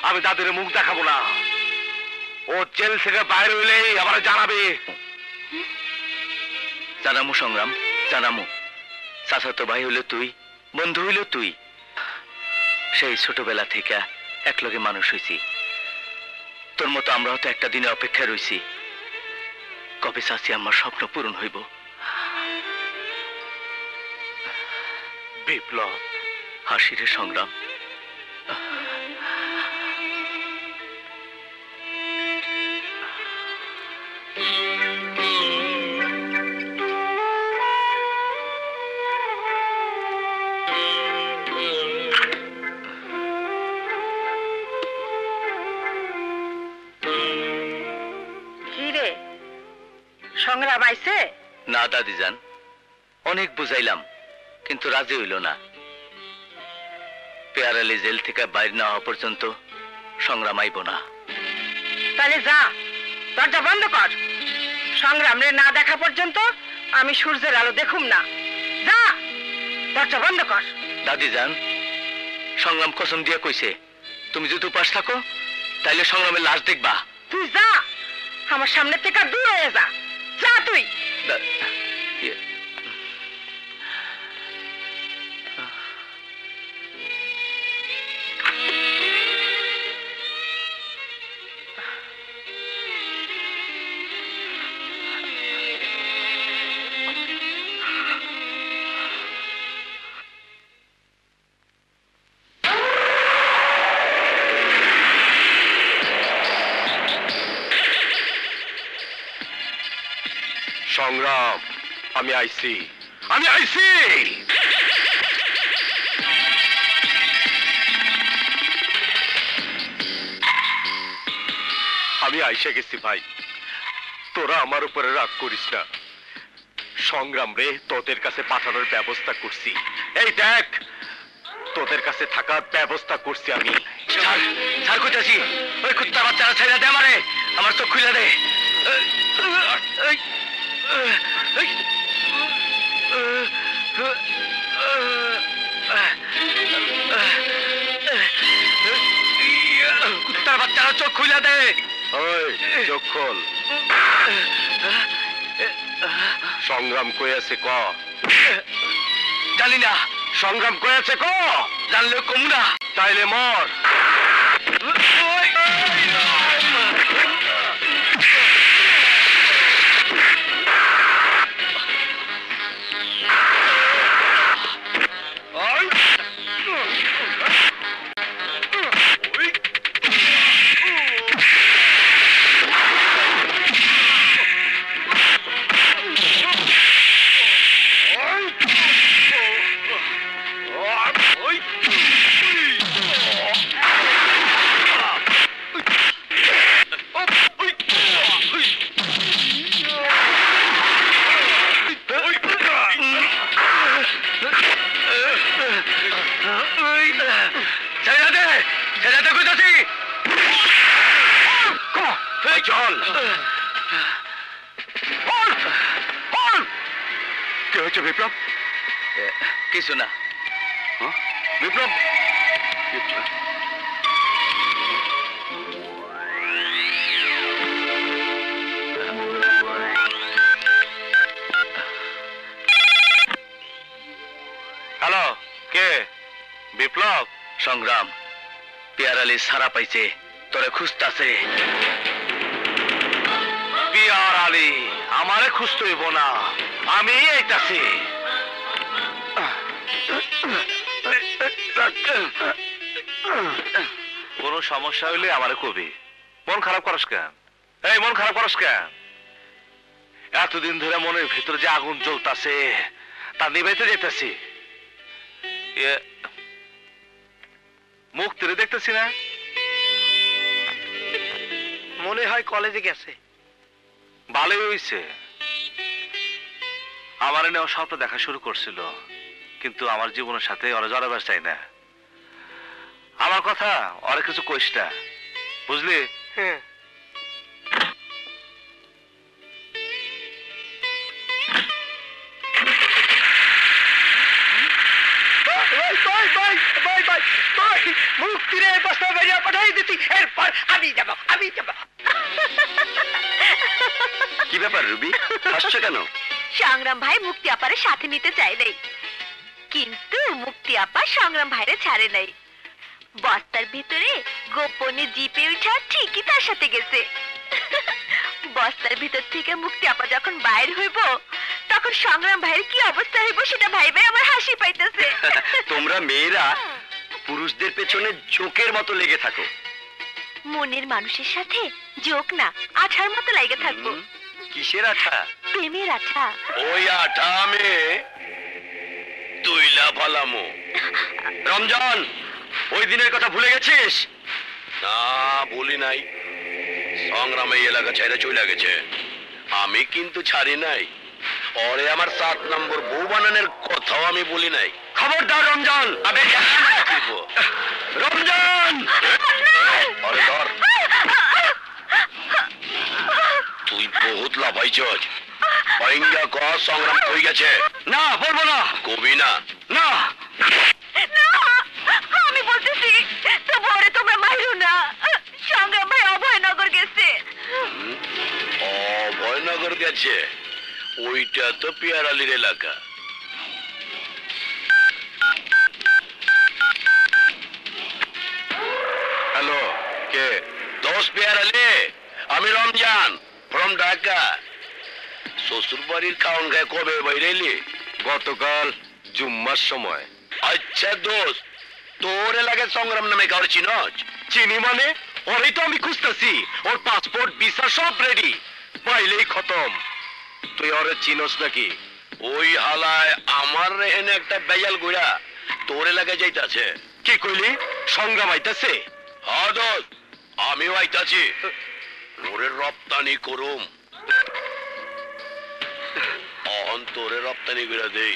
আমি দাদির মুখ দেখাবো না। ও জেল থেকে বাইরে হইলেই আমার জানাবে। জানামু সংগ্রাম, জানামু। চাচাতো ভাই হইল তুই, বন্ধু হইল তুই। সেই ছোটবেলা থেকে একলগে মানুষ হইছি। তোর মতো আমরাও তো একটা দিনে অপেক্ষায় রইছি, কবে চাচি আমার স্বপ্ন পূরণ হইব। বিপ্লব, হাসিরে সংগ্রাম। কি রে, সংগ্রাম আইছে? না দাদি যান, অনেক বুঝাইলাম কিন্তু রাজি হইল না। পেয়ার আলী জেল থেকে বাইরে না হওয়া পর্যন্ত সংগ্রাম আইব না। তাহলে যা, দরজা বন্ধ কর। সংগ্রাম রে না দেখা পর্যন্ত আমি সূর্যের আলো দেখুম না। যা, দরজা বন্ধ কর। দাদি যান, সংগ্রাম কসম দিয়ে কইছে তুমি যদি উপাস থাকো তাইলে সংগ্রামের লাশ দেখবা। তুই যা, আমার সামনে থেকে দূর হয়ে যা। যা তুই। ইয়ে, সংগ্রাম, আমি আইছি, আমি আইছি। আমি আইসা গেছি ভাই, তোরা আমার উপরে রাগ করিস না। সংগ্রাম রে তোদের কাছে পাঠানোর ব্যবস্থা করছি। এই দেখ, তোদের কাছে থাকার ব্যবস্থা করছি আমি। ছাড় ছাড় কইতাছি, ওই কুত্তা বাচ্চারা ছাইড়া দে আমারে, আমার চোখ খুলে দে। কুত্তার বাচ্চারা চোখ খুলে দে। ওই চোখ খোল। সংগ্রাম কই আছে ক? জানি না। সংগ্রাম কই আছে ক? জানলে কমু না। তাইলে মর। চল। কি হয়েছে বিপ্লব? কিছু না। বিপ্লব, হ্যালো, কে? বিপ্লব? সংগ্রাম, পিয়ার আলী সারা পাইছে, তোরে খুঁজতাছে। পিয়ার আলী আমারে খুঁজতে হইব না, আমি এইতাছি। কোন সমস্যা হইলে আমারে কবি। মন খারাপ করস কেন? এই মন খারাপ করস কেন? এতদিন ধরে মনের ভিতরে যে আগুন জ্বলতাছে তা নিভাইতে যেতেছি। মুখ তেরে দেখতেছি না? মনে হয় কলেজে গেছে। ভালোই হইছে। আমার এনে ওর স্বপ্ন দেখা শুরু করছিল, কিন্তু আমার জীবনের সাথে ওরা জড়াবার চাই না। আমার কথা ওরা কিছু কইস না, বুঝলি? হ্যাঁ। মুক্তিরে বস্তা বেরিয়ে পাঠাই দিতি, এরপর আমি যাব। কি ব্যাপার রুবি, হাসছো কেন? সংগ্রাম ভাই মুক্তি আপারে সাথে নিতে চাই নাই, কিন্তু মুক্তি আপা সংগ্রাম ভাইরে ছাড়ে নাই। বস্তার ভিতরে গোপনে জিপে উঠা ঠিকই তার সাথে গেছে। বস্তার ভিতর থেকে মুক্তি আপা যখন বাইর হইব, তখন সংগ্রাম ভাইয়ের কি অবস্থা হইব সেটা ভাইবে আমার হাসি পাইতেছে। তোমরা মেয়েরা পুরুষদের পেছনে জোকের মতো লেগে থাকো। মনের মানুষের সাথে জোক না, আঠার মতো লাগে থাকবো। কিসের আঠা? প্রেমের আঠা। ওই আঠা আমি তুইলা ফালামো। রমজান, ওই দিনের কথা ভুলে গেছিস? না, বলি নাই। সংগ্রামে এলাকা ছেড়ে চলে গেছে, আমি কিন্তু ছাড়ি নাই। ওরে আমার 7 নম্বর বউ বানানোর কথাও আমি বলি নাই। খবরদার রমজান, আবে রমজান, আরে ধর। তুই বহুত লাফাইছস। পাইঙ্গা ক সংগ্রাম কই গেছে? না, বলবো না। কবি না? না, আমি বলতেছি তবু ওরে তোমরা মাইরো না। সংগ্রাম ভাই অভয়নগর গেছে। অভয়নগর গেছে? ওইটা তো পিয়ার আলীর এলাকা। হ্যালো, কে? দোষ পিয়ার আলী, আমি রমজান ফ্রম ঢাকা। শ্বশুর বাড়ির খাওন খায় কবে বাইরে এলি? গতকাল জুম্মার সময়। আচ্ছা দোষ, তোর এলাকায় সংগ্রাম নামে কাউর চিনস? চিনি মানে? ওরই তো আমি খুঁজতেছি। ওর পাসপোর্ট ভিসা সব রেডি, পাইলেই খতম। তুই ওরে চিনস নাকি? ওই হালায় আমার রেহেনে একটা বেয়াল গুড়া তোর এলাকায় যাইতাছে। কি কইলি? সংগ্রাম আইতাছে? হ্যাঁ দোষ, আমিও আইতাছি। ওরে রপ্তানি করুম, অন্তরে রপ্তানি করে দেই।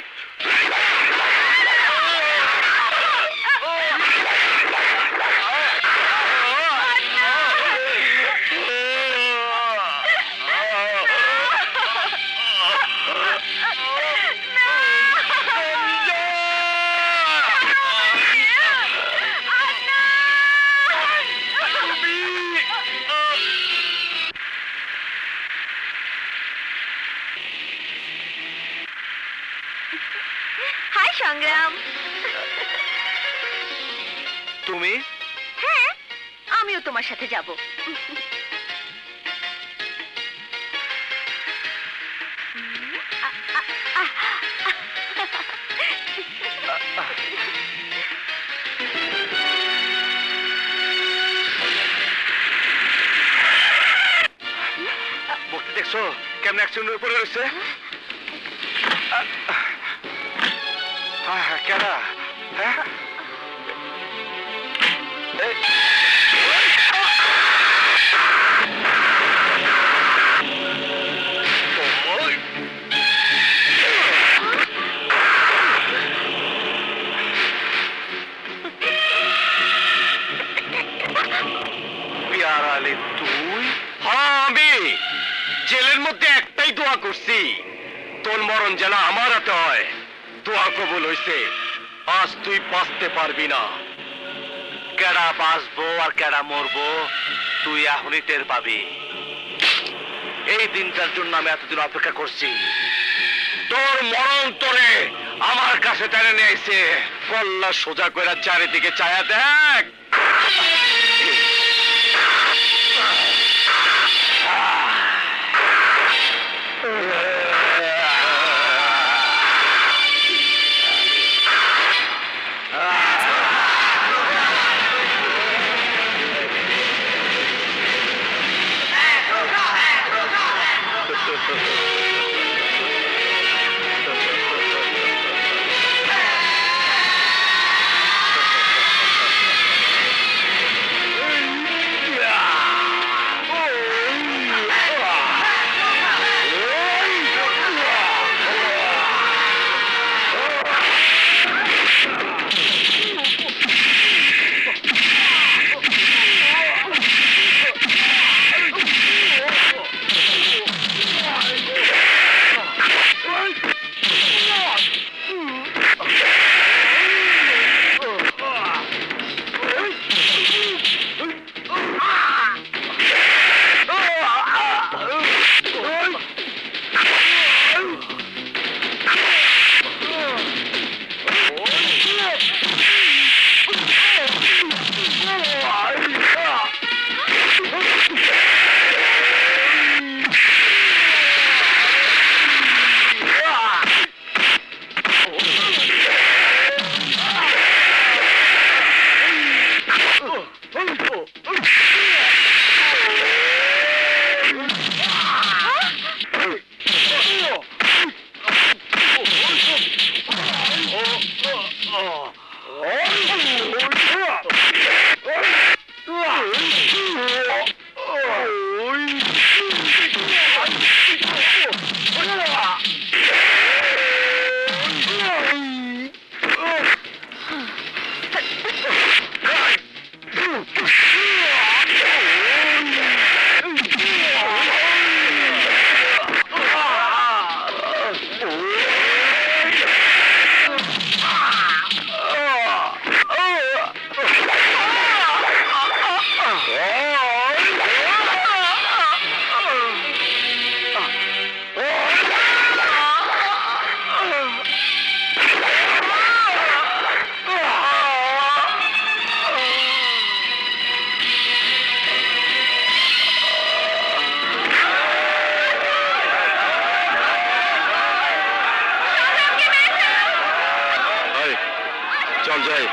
তুমি? হ্যাঁ, আমিও তোমার সাথে যাব। মূর্তি দেখছো কেমন অ্যাক্সিডেন্ট উপরে রয়েছে? কেডা? হ্যাঁ পিয়ারালে তুই? হ্যাঁ, আমি জেলের মধ্যে একটাই দোয়া করছি, তোর মরণ যেন আমার হাতে হয়। দোয়া কবুল হইছে, আজ তুই বাঁচতে পারবি না। কেডা বাঁচবো আর কেডা মরবো তুই এখনই টের পাবি। এই দিনটার জন্য আমি এতদিন অপেক্ষা করছি। তোর মরণ তোরে আমার কাছে টেনে নিয়ে আইছে। কল্লা সোজা করে চারিদিকে চায়া দেখ। চল যাই।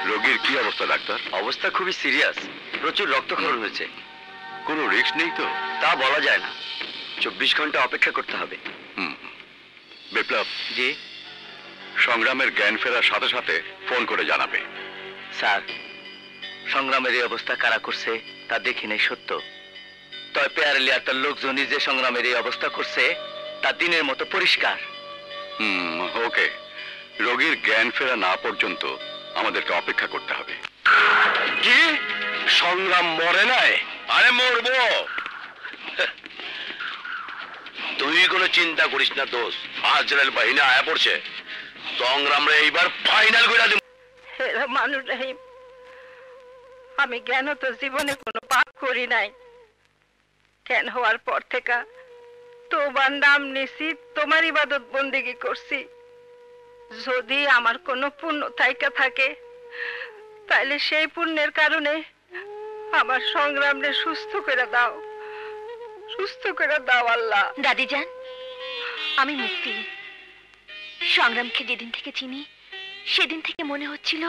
রোগীর কি অবস্থা ডাক্তার? অবস্থা খুবই সিরিয়াস, প্রচুর রক্তক্ষরণ হয়েছে। কোনো রিস্ক নেই তো? তা বলা যায় না, 24 ঘন্টা অপেক্ষা করতে হবে। বিপ্লব, জি সংগ্রামের জ্ঞান ফেরার সাথে সাথে ফোন করে জানাবে। স্যার, সংগ্রামের এই অবস্থা কারা করছে তা দেখি নাই সত্য, তবে পেয়ারলি আর তার লোকজনই যে সংগ্রামের এই অবস্থা করছে তা দিনের মতো পরিষ্কার। ওকে, রোগীর জ্ঞান ফেরা না পর্যন্ত আমাদেরকে অপেক্ষা করতে হবে। কি সংগ্রাম মরে নাই? আরে মরবো, তুই কোনো চিন্তা করিস না দোস্ত। আজরাইল বাহিনী আয়া পড়ছে, সংগ্রামরে এইবার ফাইনাল করে দিব। হেরা মানুষ রহিম, আমি জ্ঞান তো জীবনে কোনো পাপ করি নাই। জ্ঞান হওয়ার পর থেকে তোমার নাম নিছি, তোমার ইবাদত বন্দেগী করছি। যদি আমার কোনো পুণ্য থাইকা থাকে তাইলে সেই পুণ্যের কারণে আমার সংগ্রামে সুস্থ করে দাও, সুস্থ করে দাও আল্লাহ। দাদিজান, আমি মুক্তি। সংগ্রামকে যেদিন থেকে চিনি সেদিন থেকে মনে হচ্ছিল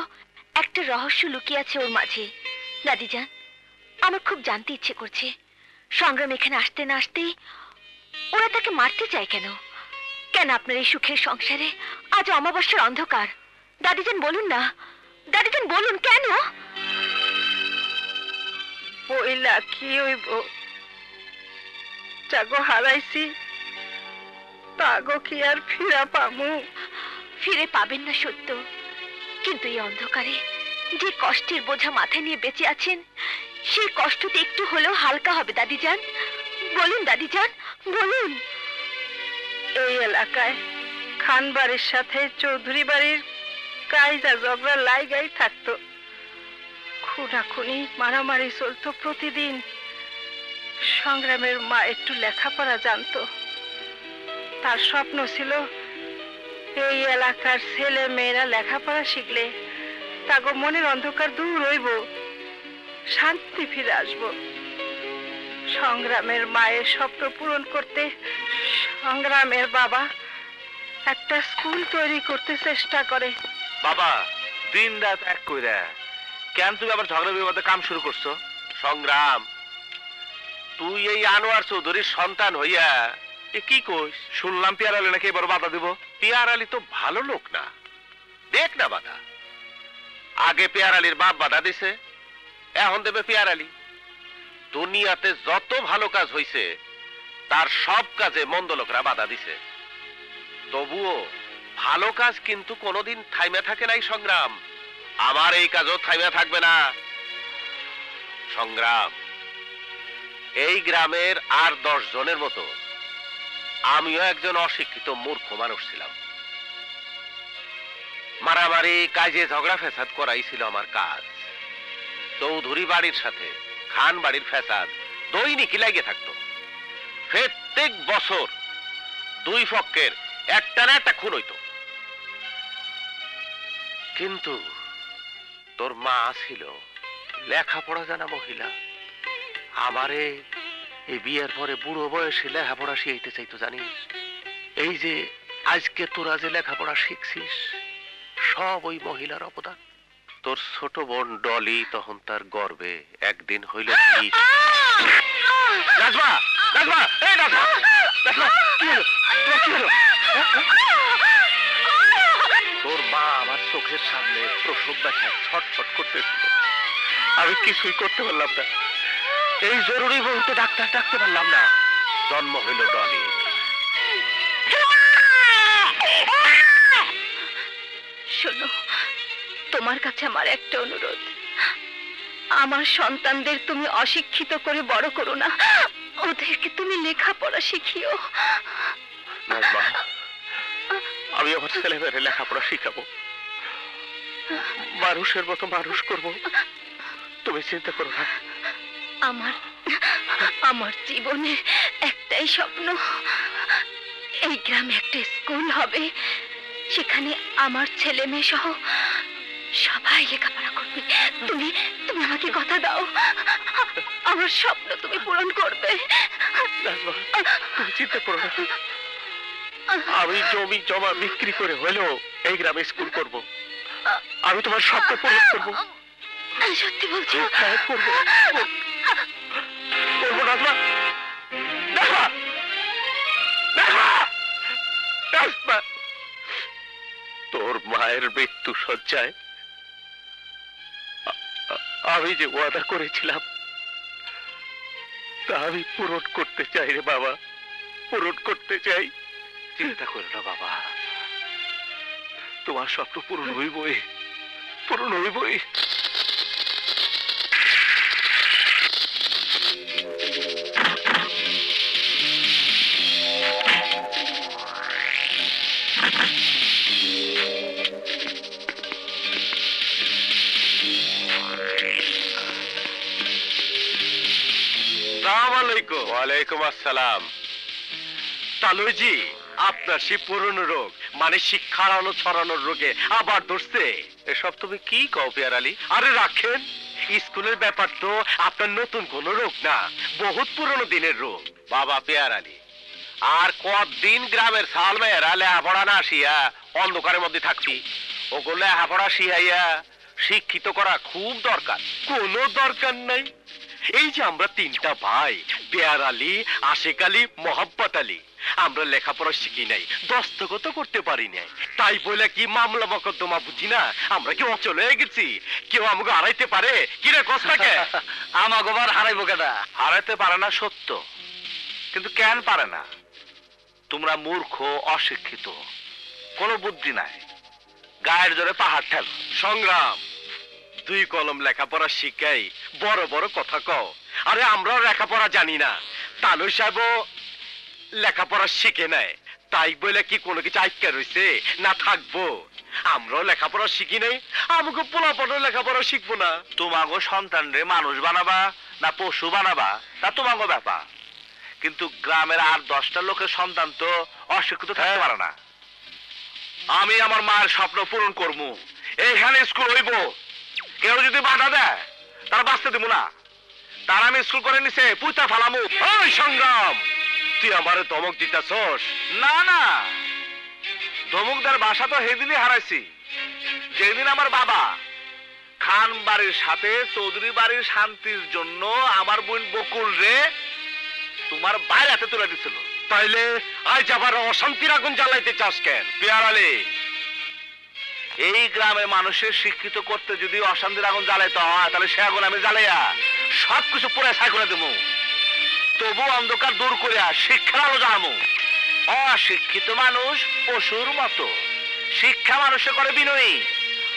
একটা রহস্য লুকিয়ে আছে ওর মাঝে। দাদিজান, আমার খুব জানতে ইচ্ছে করছে, সংগ্রাম এখানে আসতে না আসতেই ওরা তাকে মারতে চায় কেন? কেন আপনার এই সুখের সংসারে আজ অমাবস্যার অন্ধকার? দাদিজান বলুন না, দাদিজান বলুন কেন? বইলা কি হইব, যাগো হারাইছি তাগো কি আর ফিরা পামু? ফিরে পাবেন না সত্য, কিন্তু এই অন্ধকারে যে কষ্টের বোঝা মাথায় নিয়ে বেঁচে আছেন সেই কষ্টতে একটু হলেও হালকা হবে। দাদিজান বলুন, দাদিজান বলুন। এই এলাকায় খান বাড়ির সাথে চৌধুরী বাড়ির কাইজা ঝগড়া লাইগাই থাকতো, খুনাখুনি মারামারি চলতো প্রতিদিন। সংগ্রামের মা একটু লেখাপড়া জানতো, তার স্বপ্ন ছিল এই এলাকার ছেলে মেয়েরা লেখাপড়া শিখলে তাগো মনের অন্ধকার দূর হইব, শান্তি ফিরে আসব। সংগ্রামের মায়ের স্বপ্ন পূরণ করতে সংগ্রামের বাবা একটা স্কুল তৈরি করতে চেষ্টা করে। বাবা দিন রাত এক কইরা কেন তুমি আবার ঝগড়া বিবাদে কাম শুরু করছো? সংগ্রাম, তুই এই আনোয়ার চৌধুরীর সন্তান হইয়া এ কি কইস? শুনলাম পিয়ার আলী নাকি এবার বাধা দিব। পিয়ার আলী তো ভালো লোক না, দেখ না বাধা। আগে পিয়ার আলীর বাপ বাধা দিছে, এখন দেবে পিয়ার আলী। দুনিয়াতে যত ভালো কাজ হইছে তার সব কাজে মন্দ লোকরা বাধা দিছে। তবুও ভালো কাজ কিন্তু কোনোদিন থাইমা থাকে নাই সংগ্রাম। আমার এই কাজও থাইমা থাকবে না। সংগ্রাম, এই গ্রামের আর 10 জনের মতো আমিও একজন অশিক্ষিত মূর্খ মানুষ ছিলাম। মারামারি কাজে ঝগড়া ফেসাদ করাই ছিল আমার কাজ। চৌধুরী বাড়ির সাথে খান বাড়ির ফেসাদ দৈনিকই লাগে থাকতো। প্রত্যেক বছর দুই পক্ষের একটা না একটা খুন হইতো। কিন্তু তোর মা ছিল লেখাপড়া জানা মহিলা, আমারে এই বিয়ের পরে বুড়ো বয়সে লেখাপড়া শিখাইতে চাইতো জানিস? এই যে আজকে তোরা যে লেখাপড়া শিখছিস সব ওই মহিলার অবদান। তোর ছোট বোন ডলি তখন তার গর্বে একদিন হইল কি। নাজমা, নাজমা, এই নাজমা, নাজমা, কি হলো? তোমার কি হলো? তোর মা আমার চোখের সামনে প্রসব ব্যথায় ছটফট করতেছিল, আমি কিছুই করতে পারলাম না। এই জরুরি মুহূর্তে ডাক্তার ডাকতে পারলাম না। জন্ম হইল ডলি। শোনো, তোমার কাছে আমার একটা অনুরোধ, আমার সন্তানদের তুমি অশিক্ষিত করে বড় করো না, ওদেরকে তুমি লেখাপড়া শিখিও। নাজমা, আমি আমার ছেলেমেয়ের লেখাপড়া শিখাবো, মানুষের মতো মানুষ করব, তুমি চিন্তা করো না। আমার জীবনে একটাই স্বপ্ন, এই গ্রামে একটা স্কুল হবে, সেখানে আমার ছেলে মেয়ে সহ সবাই লেখাপড়া করবে। তুমি তুমি আমাকে কথা দাও, আমার স্বপ্ন তুমি পূরণ করবে। নাজমা, তুমি চিন্তা করো না, আমি জমি জমা বিক্রি করে হলেও এই গ্রামে স্কুল করব। আমি তোমার স্বপ্ন পূরণ করবো। সত্যি বলছো? হ্যাঁ, করবো, করবো নাজমা। নাজমা, নাজমা, নাজমা, তোর মায়ের মৃত্যু শয্যায় আমি যে ওয়াদা করেছিলাম তা আমি পূরণ করতে চাই রে বাবা, পূরণ করতে চাই। চিন্তা করো না বাবা, তোমার স্বপ্ন পূরণ হইবই, পূরণ হইবই। ওয়ালাইকুম আসসালাম। তালুজি, আপনার সেই পুরনো রোগ মানে শিক্ষা হারানো ছড়ানোর রোগে আবার ধরছে। এসব তুমি কি কও পেয়ার আলী? আরে রাখেন, স্কুলের ব্যাপার তো আপনার নতুন কোন রোগ না, বহুত পুরনো দিনের রোগ। বাবা পেয়ার আলী, আর কতদিন গ্রামের সাল মেয়েরা লেহাপড়া না শিয়া অন্ধকারের মধ্যে থাকবি? ওগুলো লেহাপড়া শিখাইয়া শিক্ষিত করা খুব দরকার। কোনো দরকার নাই। এই যে আমরা তিনটা ভাই, পেয়ার আলী, আশিক আলী, মোহাম্মত আলী, আমরা লেখাপড়া শিখি নাই, দস্তখত করতে পারি নাই, তাই বলে কি মামলা মকদ্দমা বুঝি না? আমরা কি অচল হয়ে গেছি? কেউ আমাকে হারাইতে পারে? কি রে কষ্টাকে? আমাকে আবার হারাইবো কেনা? হারাইতে পারে না সত্য, কিন্তু কেন পারে না? তোমরা মূর্খ, অশিক্ষিত, কোনো বুদ্ধি নাই, গায়ের জোরে পাহাড় ঠেল। সংগ্রাম, দুই কলম লেখাপড়া শিখাই বড় বড় কথা কও। আরে আমরাও লেখাপড়া জানি না, তালু সাহেব লেখাপড়া শিখে নেয়, তাই বলে কি কোনো কিছু আটকে রয়েছে না থাকবো? আমরাও লেখাপড়া শিখি নাই, আমাকে পোলাপড় লেখাপড়া শিখবো না? তোমাগো সন্তানরে মানুষ বানাবা না পশু বানাবা তা তোমাগো ব্যাপার, কিন্তু গ্রামের 8-10টা লোকের সন্তান তো অশিক্ষিত থাকতে পারে না। আমি আমার মায়ের স্বপ্ন পূরণ করবো, এইখানে স্কুল হইব। কেউ যদি বাধা দেয় তারা বাঁচতে দিব না, তার আমি স্কুল করে নিছে পুঁতা ফালামু। ওই সংগ্রাম, তুই আমারে ধমক দিতেছস? না না, ধমকদার বাসা তো সেদিনই হারাইছি যেদিন আমার বাবা খান বাড়ির সাথে চৌধুরী বাড়ির শান্তির জন্য আমার বোন বকুল রে তোমার বাইরে হাতে তুলে দিছিল। তাইলে আজ আবার অশান্তির আগুন জ্বালাইতে চাস কেন? পেয়ার আলী, এই গ্রামের মানুষের শিক্ষিত করতে যদি অশান্তির আগুন জ্বালাইতে হয়, তাহলে সে আগুন আমি জ্বালাইয়া সবকিছু পুরো ছাই করে দেবো। তবু অন্ধকার দূর করিয়া শিক্ষার আলো জ্বালামু। অশিক্ষিত মানুষ পশুর মতো, শিক্ষা মানুষে করে বিনয়ী,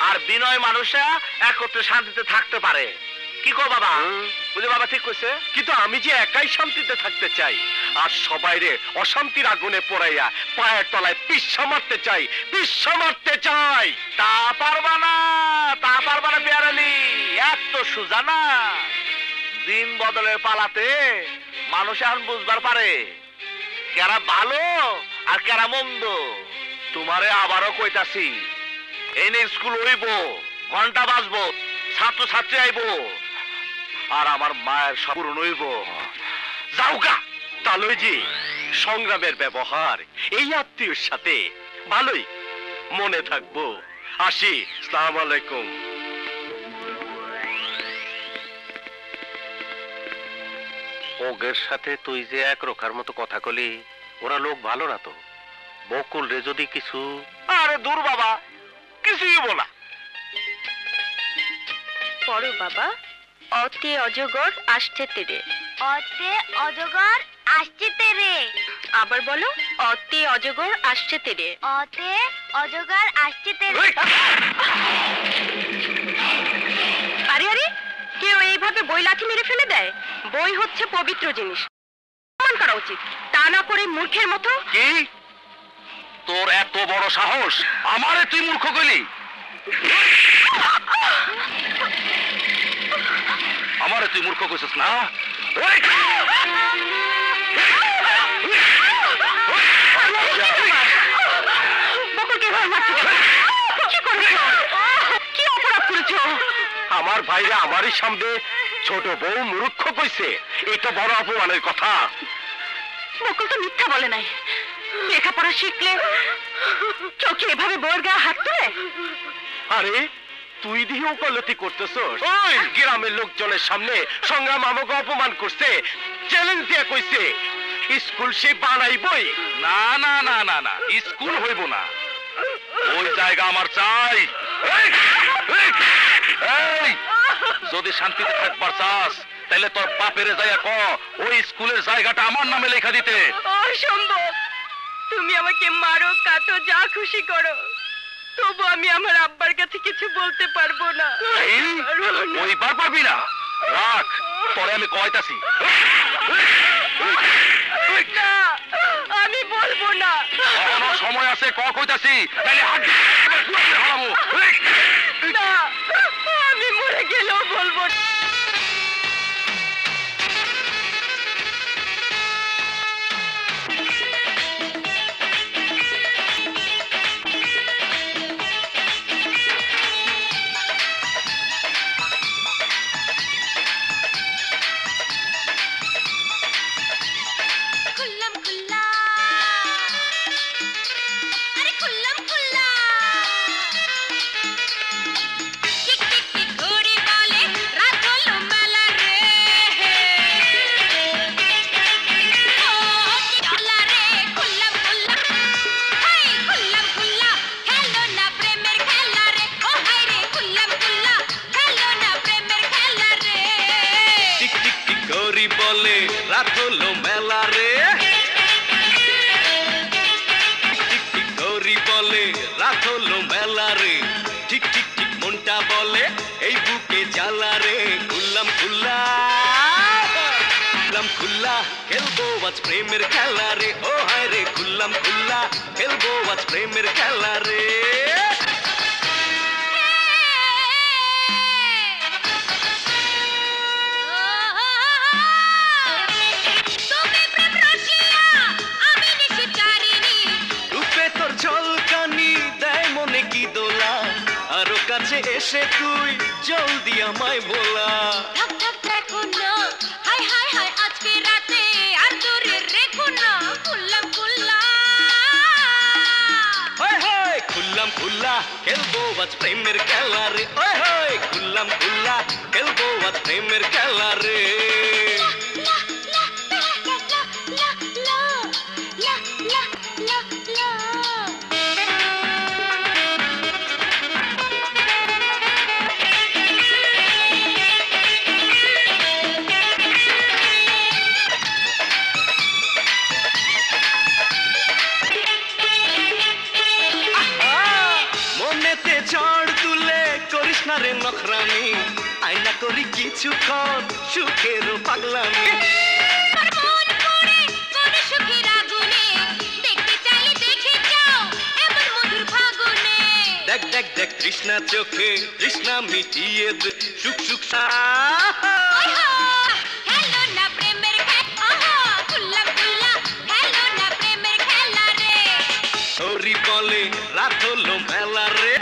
আর বিনয় মানুষরা একত্রে শান্তিতে থাকতে পারে। কি কো বাবা? বুঝে বাবা ঠিক কইছে? কিন্তু আমি যে একাই শান্তিতে থাকতে চাই, আর সবাইরে অশান্তির আগুনে পোড়াইয়া পায়ের তলায় পিচ্ছা মারতে চাই, পিচ্ছা মারতে চাই। তা পারবা না, তা পারবা না পেয়ার আলী, এত সোজা না। দিন বদলের পালাতে মানুষ এখন বুঝবার পারে কারা ভালো আর কারা মন্দ। তোমারে আবারও কইতাছি, এনে স্কুল হইব, ঘন্টা বাজবো, ছাত্র ছাত্রী আইব, আর আমার মায়ের সব পূরণ হইব। যাওগা তালুজি, সংগ্রামের ব্যবহার এই আত্মীয়র সাথে ভালোই, মনে থাকবো। আসি, আসসালামু আলাইকুম। ওগের সাথে তুই যে এক রোখার মতো কথা কলি, ওরা লোক ভালো না তো। বকুল রে যদি কিছু... আরে দূর বাবা, কিছুই বলা। পড়ো বাবা, অতে অজগর আসছে তেরে। অতে অজগর আসছে তেরে। আবার বলো, অতে অজগর আসছে তেরে। অতে অজগর আসছে তেরে। আরে আরে, কেউ এইভাবে বই লাঠি মেরে ফেলে দেয়? বই হচ্ছে পবিত্র জিনিস, সম্মান করা উচিত, তা না করে মূর্খের মতো। কি তোর এত বড় সাহস, আমারে তুই মূর্খ কইলি? আমারে তুই মূর্খ কইছিস না? বকুলকে ঘর মারছো? কি করেছো? কি অপরাধ করেছো? আমার ভাইরা আমারই সামনে ছোট বউ মূর্খ কইছে, এটা বড় অপমানের কথা। বকুল তো মিথ্যা বলে নাই, লেখাপড়া শিখলে চোখে এভাবে বউয়ের গায়ে হাত তোলে? আরে তুই দিয়ে ওকালতি করতেছস? ওই গ্রামের লোকজনের সামনে সংগ্রাম আমাকে অপমান করছে, চ্যালেঞ্জ দিয়ে কইছে স্কুল সে বানাইবই। না না না না না, স্কুল হইব না, ওই জায়গা আমার চাই। এই, যদি শান্তিতে থাকবার চাস তাইলে তোর বাপের যাইয়া ক ওই স্কুলের জায়গাটা আমার নামে লেখা দিতে। অসম্ভব। তুমি আমাকে মারো কাটো যা খুশি করো, তবু আমি আমার আব্বার কাছে কিছু বলতে পারবো না। ওইবার পারবি না? রাখ, পরে আমি কয়তাছি। না, আমি বলবো না। এখনো সময় আছে, কইতাছি, তাইলে হাত হারাবো। না, আমি মরে গেলেও বলবো না। বলে রাত হলো মেলা রে, ঠিক ঠিক গৌরী বলে রাত হলো মেলা রে, ঠিক ঠিক ঠিক মনটা বলে এই বুকে জ্বালা রে। খুললাম খুল্লা খুললাম খুল্লা খেলবো আজ প্রেমের খেলা রে, ও হায় রে খুললাম খুল্লা খেলবো আজ প্রেমের খেলা রে। কাছে এসে তুই জলদি আমায় বলা, থাক থাক দেখো না, হাই হাই হাই আজকে রাতে আর দূরে রেখো না। খুললাম খুল্লা হায় হায় খুললাম খুল্লা খেলবো আজ প্রেমের খেলা রে, ওই হায় খুললাম খুল্লা খেলবো আজ প্রেমের খেলা রে। রে নখরামি আয়না করি কিছুক্ষণ সুখের পাগলামি, দেখ দেখ দেখ তৃষ্ণা চোখে তৃষ্ণা মিটিয়ে দে সুখ সুখ হরি বলে রাত হলো মেলা রে,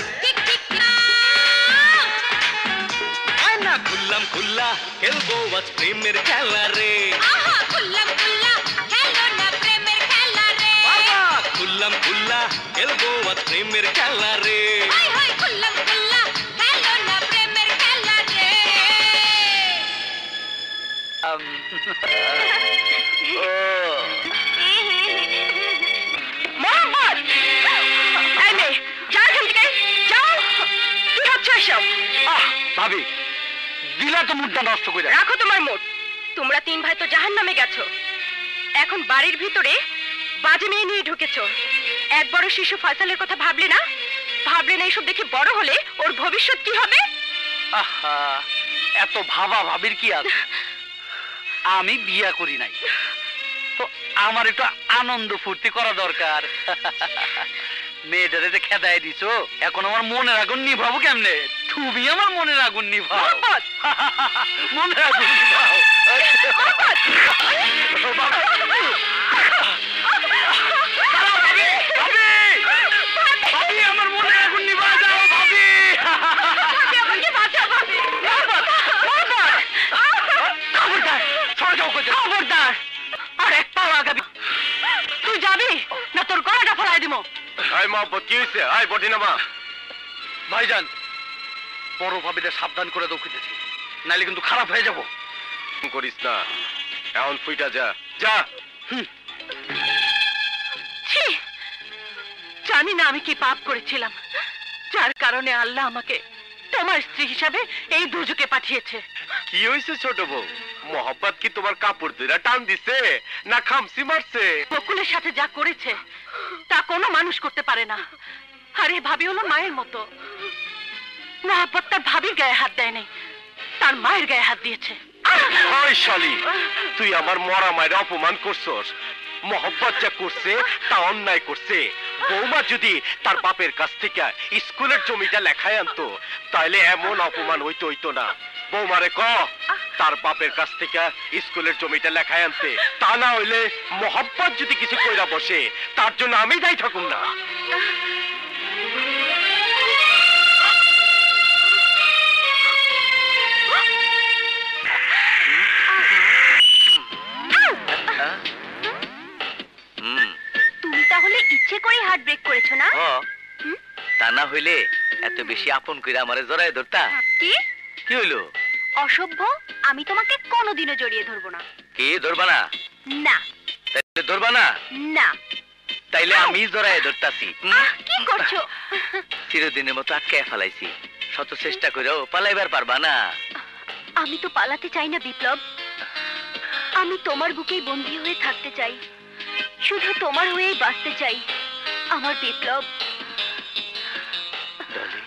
খুললাম খুল্লা খেলবো আজ প্রেমের খেলা রে। খুললাম খুল্লা খেলো না প্রেমের খেলা রে, খুললাম খুল্লা খেলবো আজ প্রেমের খেলা রে। খুললাম খুল্লা খেলো না প্রেমের খেলা রে। ভাবি দিলা তো মুডটা নষ্ট করে। রাখো তোমার মুড। তোমরা তিন ভাই তো জাহান্নামে গেছো, এখন বাড়ির ভিতরে বাজে মেয়ে নিয়ে ঢুকেছো। এক বড় শিশু ফয়সালের কথা ভাবলে না? ভাবলে না এইসব দেখে বড় হলে ওর ভবিষ্যৎ কি হবে? আহা, এত ভাবা ভাবির কি আছে? আমি বিয়া করি নাই তো আমার একটু আনন্দ ফুর্তি করা দরকার। মেয়েটারে যে খেদায় দিছো, এখন আমার মনের আগুন নিভাবো কেমনে? তুমি আমার মনের আগুন নিভাও। মনের আগুন নিভাও। আমার মনের আগুন নিভা যাও ভাবি। খবরদার, সরে যাও। খবরদার, আর এক পাও আগাবি। তুই যাবি না তোর গলাটা ফলাই দিব। কি হয়েছে? আয় বটি নামা। ভাইজান, বড় ভাবিদের সাবধান করে দৌড়িতেছি, নাইলে কিন্তু খারাপ হয়ে যাব। করিস না, এখন ফুইটা যা যা। জানি না আমি কি পাপ করেছিলাম, যার কারণে আল্লাহ আমাকে তোমার স্ত্রী হিসাবে এই দুজকে পাঠিয়েছে। কি হয়েছে ছোট বউ? মোহাম্মত কি তোমার কাপড় ধরে টান দিছে না খামসি মারছে? বকুলের সাথে যা করেছে তা কোনো মানুষ করতে পারে না। আরে ভাবি হলো মায়ের মতো। মোহাম্মত তার ভাবির গায়ে হাত দেয় নাই, তার মায়ের গায়ে হাত দিয়েছে। ওই শালি, তুই আমার মরা মায়ের অপমান করছস। মোহাম্মত যা করছে তা অন্যায় করছে। বৌমা যদি তার বাপের কাছ থেকে স্কুলের জমিটা লেখায় আনতো তাহলে এমন অপমান হইতো না। বৌমারে ক তার বাপের কাছ থেকে স্কুলের জমিটা লেখায় আনতে, তা না হইলে মোহাম্মত যদি কিছু কইরা বসে তার জন্য আমি দায়ী থাকুম না। তুমি তাহলে ইচ্ছে করে হার্ট ব্রেক করেছো না? তা না হইলে এত বেশি আপন করে আমারে জড়ায় ধরতা? কি কি হইলো? অসভ্য, আমি তোমাকে কোনোদিনও জড়িয়ে ধরবো না। কে ধরবা না? না তাইলে ধরবা না? না। তাইলে আমি জড়ায় ধরতাছি। কি করছো? চিরদিনের মতো আটকায় ফেলাইছি, শত চেষ্টা করেও পালাইবার পারবা না। আমি তো পালাতে চাই না বিপ্লব, আমি তোমার বুকেই বন্দী হয়ে থাকতে চাই, শুধু তোমার হয়েই বাঁচতে চাই আমার বিপ্লব। ডলি,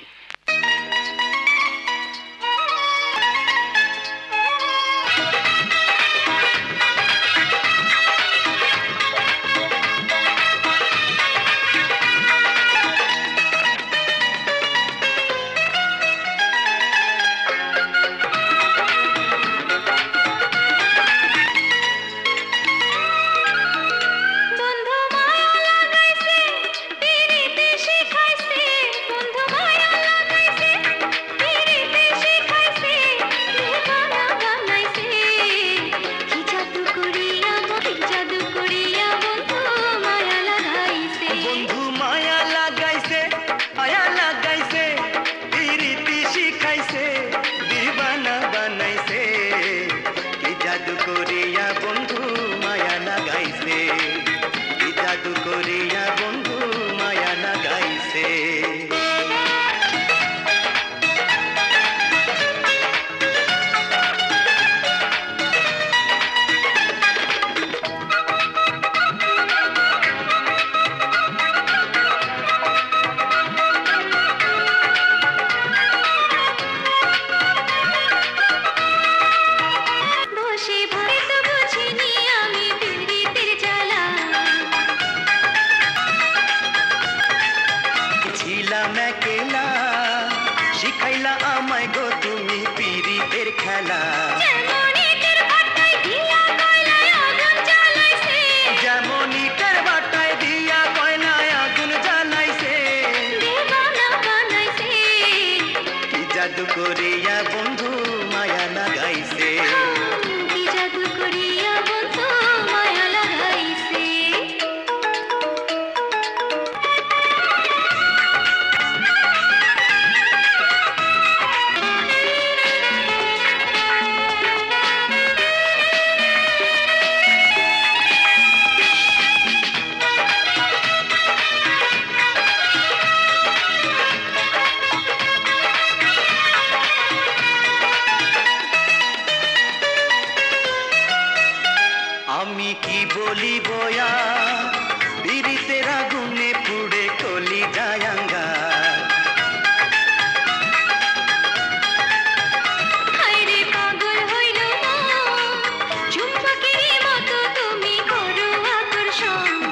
আমি কি বলিব বিরিতের আগুনে পুড়ে কলি যায়াঙ্গা।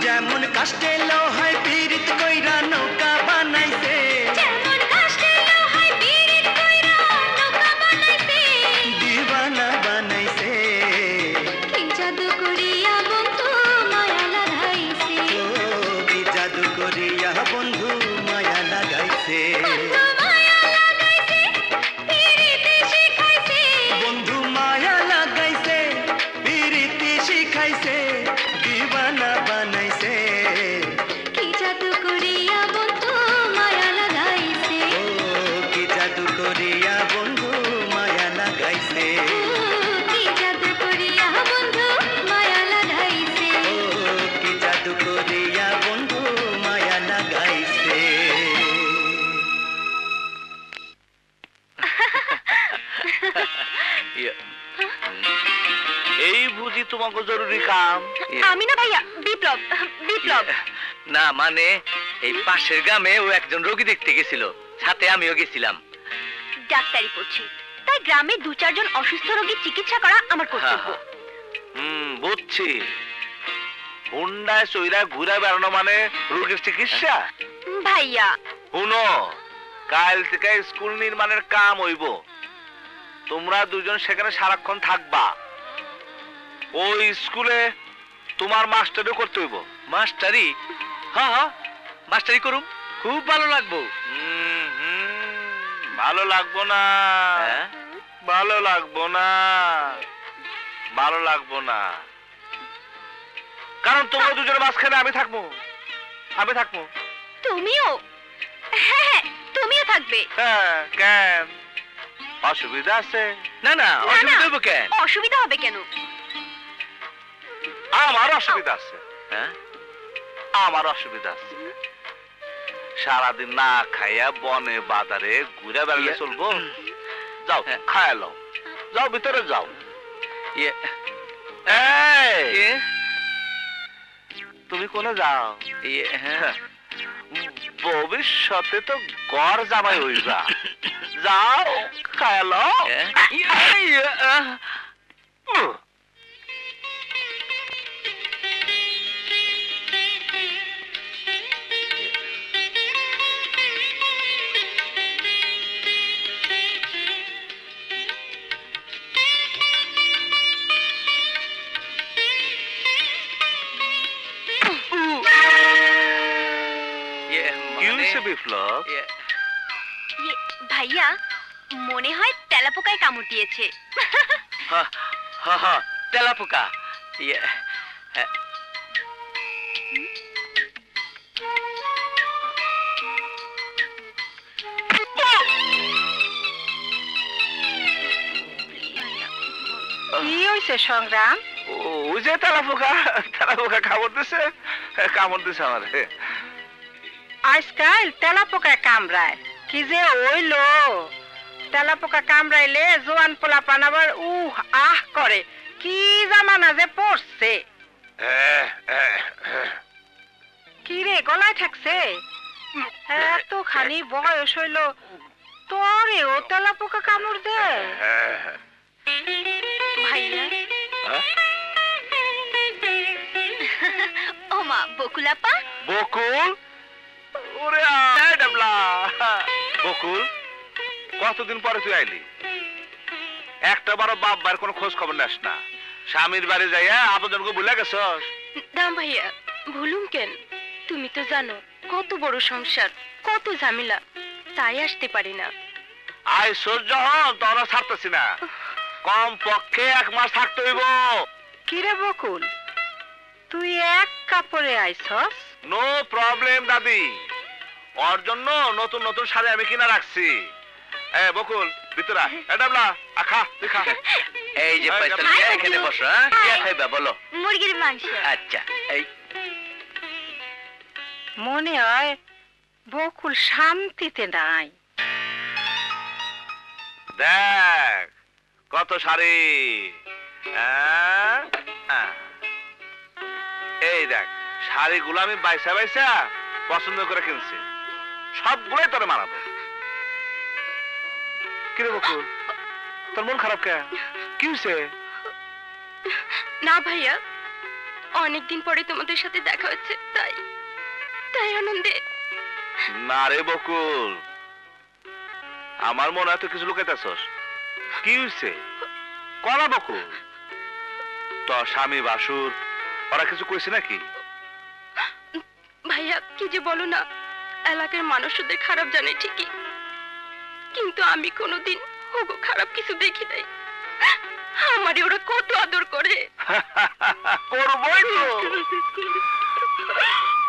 যেমন কাষ্টে লোহায় পীড়িত কইরা নৌকা বানাইছে, দিবানা বানাইছে। জাদু করিয়া বন্ধু মায়া লাগাইছে, কি জাদু করিয়া বন্ধু মায়া লাগাইছে। বন্ধু মায়া লাগাইছে, প্রীতি শিখাইছে, দিবানা বানাইছে। কি জাদু করিয়া বন্ধু মায়া লাগাইছে, কি জাদু করিয়া বন্ধু মায়া লাগাইছে। কি জাদু করিয়া বন্ধু মায়া লাগাইছে। কি জাদু করিয়া বন্ধু মায়া লাগাইছে। ইয়া জরুরি কাম? আমি না ভাইয়া, বিপ্লব। বিপ্লব না মানে এই পাশের গ্রামে ও একজন রোগী দেখতে গেছিল, সাথে আমিও গেছিলাম। ডাক্তারি পড়ছি, তাই গ্রামে 2-4 জন অসুস্থ রোগীর চিকিৎসা করা আমার কর্তব্য। বুঝছি। হুন্ডায় চইরা ঘুরে বেড়ানো মানে রোগীর চিকিৎসা? ভাইয়া শুনো, কাল থেকে স্কুল নির্মাণের কাম হইব, তোমরা দুজন সেখানে সারাক্ষণ থাকবা। ওই স্কুলে তোমার মাস্টারও করতে হইব। মাস্টারি? হ্যাঁ হ্যাঁ, মাস্টারি করুম, খুব ভালো লাগবো। ভালো লাগবো না, হ্যাঁ? ভালো লাগবো না, ভালো লাগবো না, কারণ তোমরা দুজনের মাঝখানে আমি থাকবো, আমি থাকবো। তুমিও? হ্যাঁ, তুমিও থাকবে। হ্যাঁ, কেন অসুবিধা আছে? না না, না, অসুবিধা না, হইব কেন? অসুবিধা হবে কেন? আমার অসুবিধা আছে, হ্যাঁ? আমার অসুবিধা আছে। সারাদিন না খাইয়া বনে বাজারে ঘুরে বেড়ালে চলবো? যাও খায়া লও, যাও ভিতরে যাও। ইয়ে, এই, তুমি কোনে যাও? ইয়ে, হ্যাঁ। ভবিষ্যতে তো গড় জামাই হইবা, যাও খায়া লও। ইয়ে, কি মানে, হয়েছে বিপ্লব? ইয়ে, ভাইয়া মনে হয় তেলাপোকায় কামড় দিয়েছে। হ্যাঁ, হ্যাঁ, হ্যাঁ, তেলাপোকা। ইয়ে, হ্যাঁ। কি হইছে সংগ্রাম? ওই যে তেলাপোকা কামড় দিছে আমার। আজকাল তেলাপোকায় কামড়ায়, কি যে হইলো? তেলাপোকা কামড়াইলে জোয়ান পোলা পান আবার আহ করে, কি জামানা যে পড়ছে। কি রে, গলায় ঠেকছে? এতখানি বয়স হইল তোরেও তেলাপোকা কামড় দে? ভাইয়া ও মা, বকুলাপা। বকুল? ওরে ডাবলা বকুল, কতদিন পরে তুই আইলি? একটা বারো বাপ বার কোনো খোঁজ খবর নেস না, স্বামীর বাড়ি যাইয়া আপনজনকে ভুলে গেছস? না ভাইয়া, ভুলুম কেন? তুমি তো জানো কত বড় সংসার, কত ঝামেলা, তাই আসতে পারি না। আয় সহ্য হন, তোরা ছাড়তেছি না, কম পক্ষে 1 মাস থাকতে হইব। কি রে বকুল, তুই এক কাপড়ে আইছস? নো প্রবলেম দাদি, ওর জন্য নতুন নতুন শাড়ি আমি কিনা রাখছি। বকুল ভিতরা, ডাবলা খা, তুই খা। এই যে পয়সা নিয়ে এখানে বসো। হ্যাঁ, কি খাইবা বলো? মুরগির মাংস। আচ্ছা, এই মনে হয় বকুল শান্তিতে নাই। দেখ কত শাড়ি, এই দেখ শাড়িগুলো আমি বাইসা বাইসা পছন্দ করে কিনছি, সবগুলোই তোরে মানাবো। কিরে বকুল, তোর মন খারাপ কে? কি হয়েছে? না ভাইয়া, অনেকদিন পরে তোমাদের সাথে দেখা হচ্ছে, তাই তাই আনন্দে। না রে বকুল, আমার মনে হয় তুই কিছু লুকাইতেছস। কি হয়েছে কলা বকুল? তোর স্বামী বাসুর ওরা কিছু কইছে নাকি? ভাইয়া কি যে বলো না, এলাকার মানুষ ওদের খারাপ জানে ঠিকই, কিন্তু আমি কোনোদিন ওগো খারাপ কিছু দেখি নাই। আমারে ওরা কত আদর করে। করবই তো,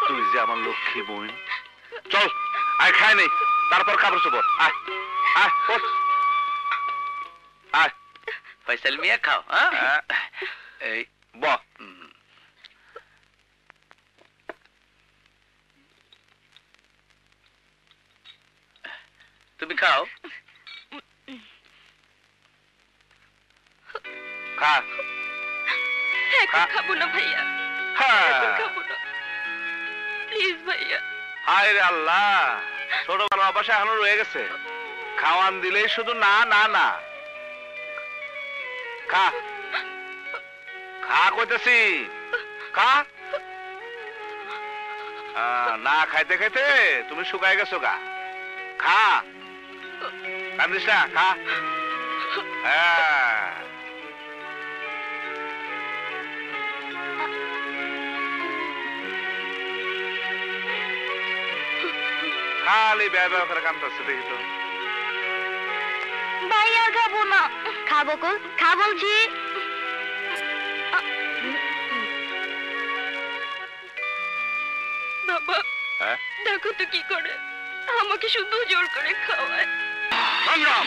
তুই যে আমার লক্ষ্মী বোন। চল আয়, খাই নেই, তারপর কাপড় চোপড়। আয় আয় ওঠ, আয়। ফয়সাল মিয়া খাও। হ্যাঁ, এই বহ। তুমি খাও। খা। খাবো না ভাইয়া, হ্যাঁ। খাবো না, প্লিজ ভাইয়া। হায় রে আল্লাহ, ছোটবেলা অভ্যাস এখনো রয়ে গেছে। খাওয়ান দিলেই শুধু না না না। খা খা কইতেছি, খা। না খাইতে খাইতে তুমি শুকায় গেছো গা। খা, কান্দিস না, খা। হ্যাঁ, খালি ব্যয় করে কান্দতেছে দেখি তো। ভাইয়া খাবো না। খাবো কোন, খা বলছি। বাবা হ্যাঁ? দেখো তো কি করে, আমাকে শুধু জোর করে খাওয়ায়। সংগ্রাম,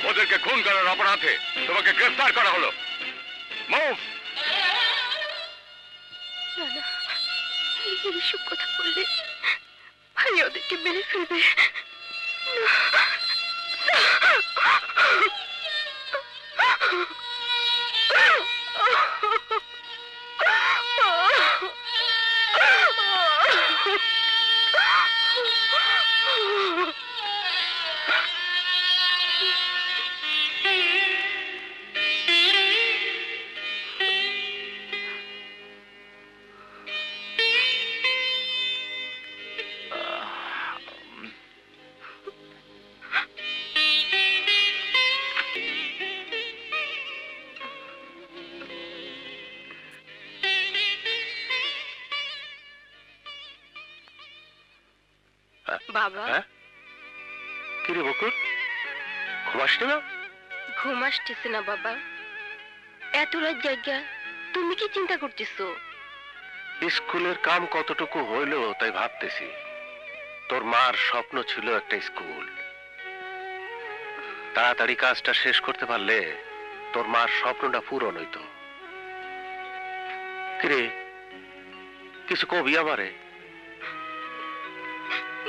ওদেরকে খুন করার অপরাধে তোমাকে গ্রেফতার করা হলো। মুভ। না না, এইসব কথা বললে ভাই ওদেরকে মেরে ফেলবে। বাবা, কি রে বকুল, ঘুমাসনি না? ঘুম আসতেছে না বাবা। এত রাত জায়গা, তুমি কি চিন্তা করতেছো? স্কুলের কাম কতটুকু হইলো তাই ভাবতেছি। তোর মার স্বপ্ন ছিল একটা স্কুল, তাড়াতাড়ি কাজটা শেষ করতে পারলে তোর মার স্বপ্নটা পূরণ হইতো। কিরে, কিছু কবি আমারে?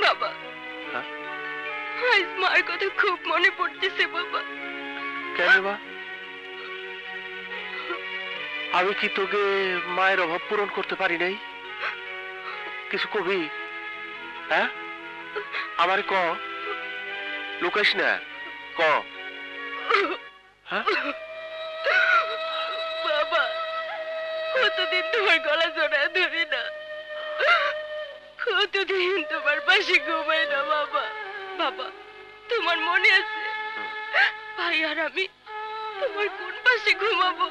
বাবা, হ্যাঁ? আজ মার কথা খুব মনে পড়তেছে বাবা। কেন বা? আমি কি তোকে মায়ের অভাব পূরণ করতে পারি নাই? কিছু কবি? হ্যাঁ, আমারে ক, লুকাইস না, ক। হ্যাঁ? বাবা, কতদিন তোমার গলা জড়ায় ধরি না, কতদিন তোমার পাশে ঘুমাই না বাবা। বাবা, তোমার মনে আছে ভাই আর আমি তোমার কোন পাশে ঘুমাবো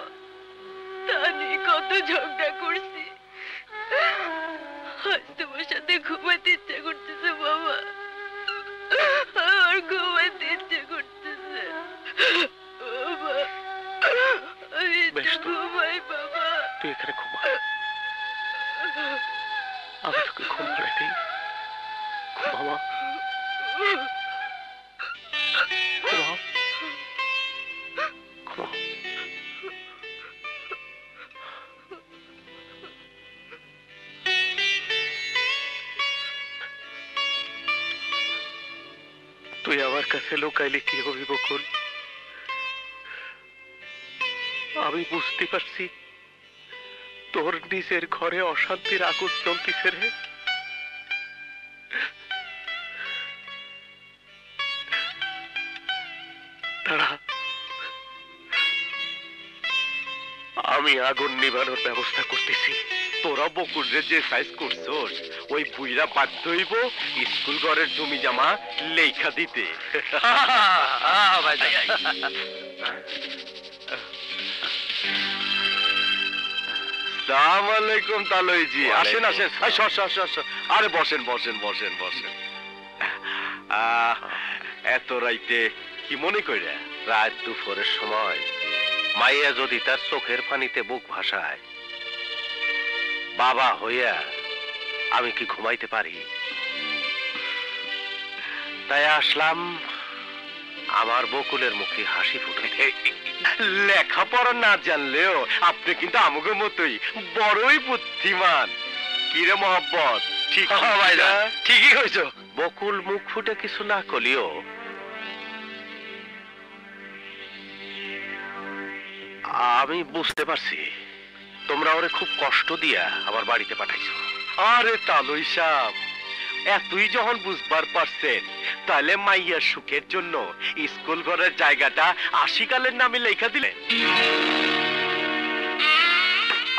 তা নিয়ে কত ঝগড়া করছি। আজ তোমার সাথে ঘুমাতে ইচ্ছে করতেছে বাবা, আর ঘুমাতে ইচ্ছে করতেছে বাবা। আমি বেশ তো। ঘুমাই বাবা। তুই এখানে ঘুমা, আমি তোকে ঘুম পাড়াই দিই। ঘুমামা, ঘুমাও, ঘুমাও। তুই আমার কাছে লুকাইলে কি হবি বকুল? আমি বুঝতে পারছি তোর নিজের ঘরে অশান্তির আগুন জ্বলতিছে রে। দাঁড়া, আমি আগুন নিভানোর ব্যবস্থা করতেছি। তোরা বকুলরে যে সাইজ করছস, ওই বুইরা বাধ্য হইব স্কুল ঘরের জমি জামা লেখা দিতে। আসসালামু আলাইকুম তালইজি। আসেন আসেন, আরে বসেন বসেন বসেন বসেন। এত রাইতে কি মনে কইরা? রাত দুপুরের সময় মাইয়া যদি তার চোখের পানিতে বুক ভাসায়, বাবা হইয়া আমি কি ঘুমাইতে পারি? তাই আসলাম আমার বকুলের মুখে হাসি ফুটাইতে। লেখাপড়া না জানলেও আপনি কিন্তু আমাকে মতোই বড়ই বুদ্ধিমান। কিরে মোহাব্বত, ঠিক ভাইরা? ঠিকই হয়েছ। বকুল মুখ ফুটে কিছু না কলিও আমি বুঝতে পারছি তোমরা ওরে খুব কষ্ট দিয়া আমার বাড়িতে পাঠাইছো। আরে তালুই সাহেব, এতই যখন বুঝবার পারছেন, তাহলে মাইয়ার সুখের জন্য স্কুল ঘরের জায়গাটা আশিকালের নামে লেখা দিলেন।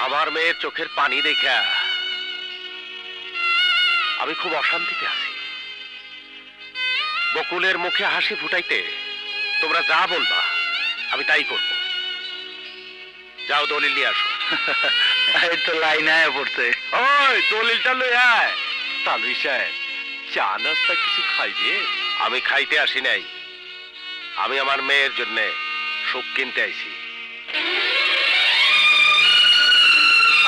আমার মেয়ের চোখের পানি দেখা আমি খুব অশান্তিতে আছি। বকুলের মুখে হাসি ফুটাইতে তোমরা যা বলবা আমি তাই করব। যাও দলিল নিয়ে আসো। এই তো লাইন আয়া পড়ছে। ওই দলিলটা লই আয়। তালুই সাহেব, চা নাস্তা কিছু খাইবে? আমি খাইতে আসি নাই, আমি আমার মেয়ের জন্য সুখ কিনতে আইছি।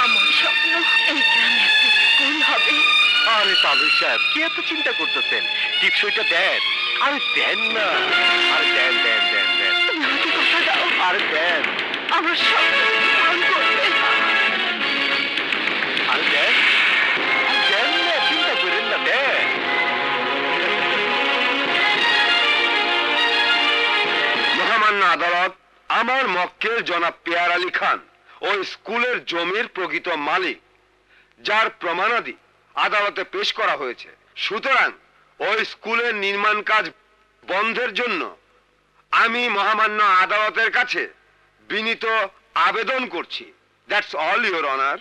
আমার স্বপ্ন এই গ্রামে একটা স্কুল হবে। আরে তালুই সাহেব, কি এত চিন্তা করতেছেন? টিপসইটা দেন। আরে দেন না। আরে দেন দেন দেন দেন। তুমি আমাকে কথা দাও, আরে দেন। আমার স্বপ্ন পূরণ করবে। আরে দেন দেন না, চিন্তা করেন না, দেন। মহামান্য আদালত, আমার মক্কেল জনাব পেয়ার আলী খান ওই স্কুলের জমির প্রকৃত মালিক, যার প্রমাণাদি আদালতে পেশ করা হয়েছে। সুতরাং ওই স্কুলের নির্মাণ কাজ বন্ধের জন্য আমি মহামান্য আদালতের কাছে বিনীত আবেদন করছি। That's all, your honour.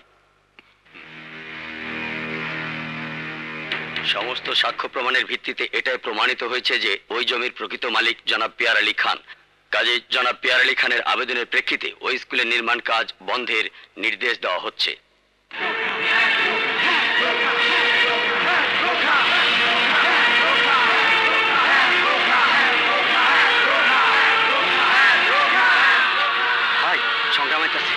সমস্ত সাক্ষ্য প্রমাণের ভিত্তিতে এটাই প্রমাণিত হয়েছে যে ওই জমির প্রকৃত মালিক জনাব পেয়ার আলী খান। কাজে জনাব পেয়ার আলী খানের আবেদনের প্রেক্ষিতে ওই স্কুলের নির্মাণ কাজ বন্ধের নির্দেশ দেওয়া হচ্ছে। ভাই, সংগ্রাম আছে।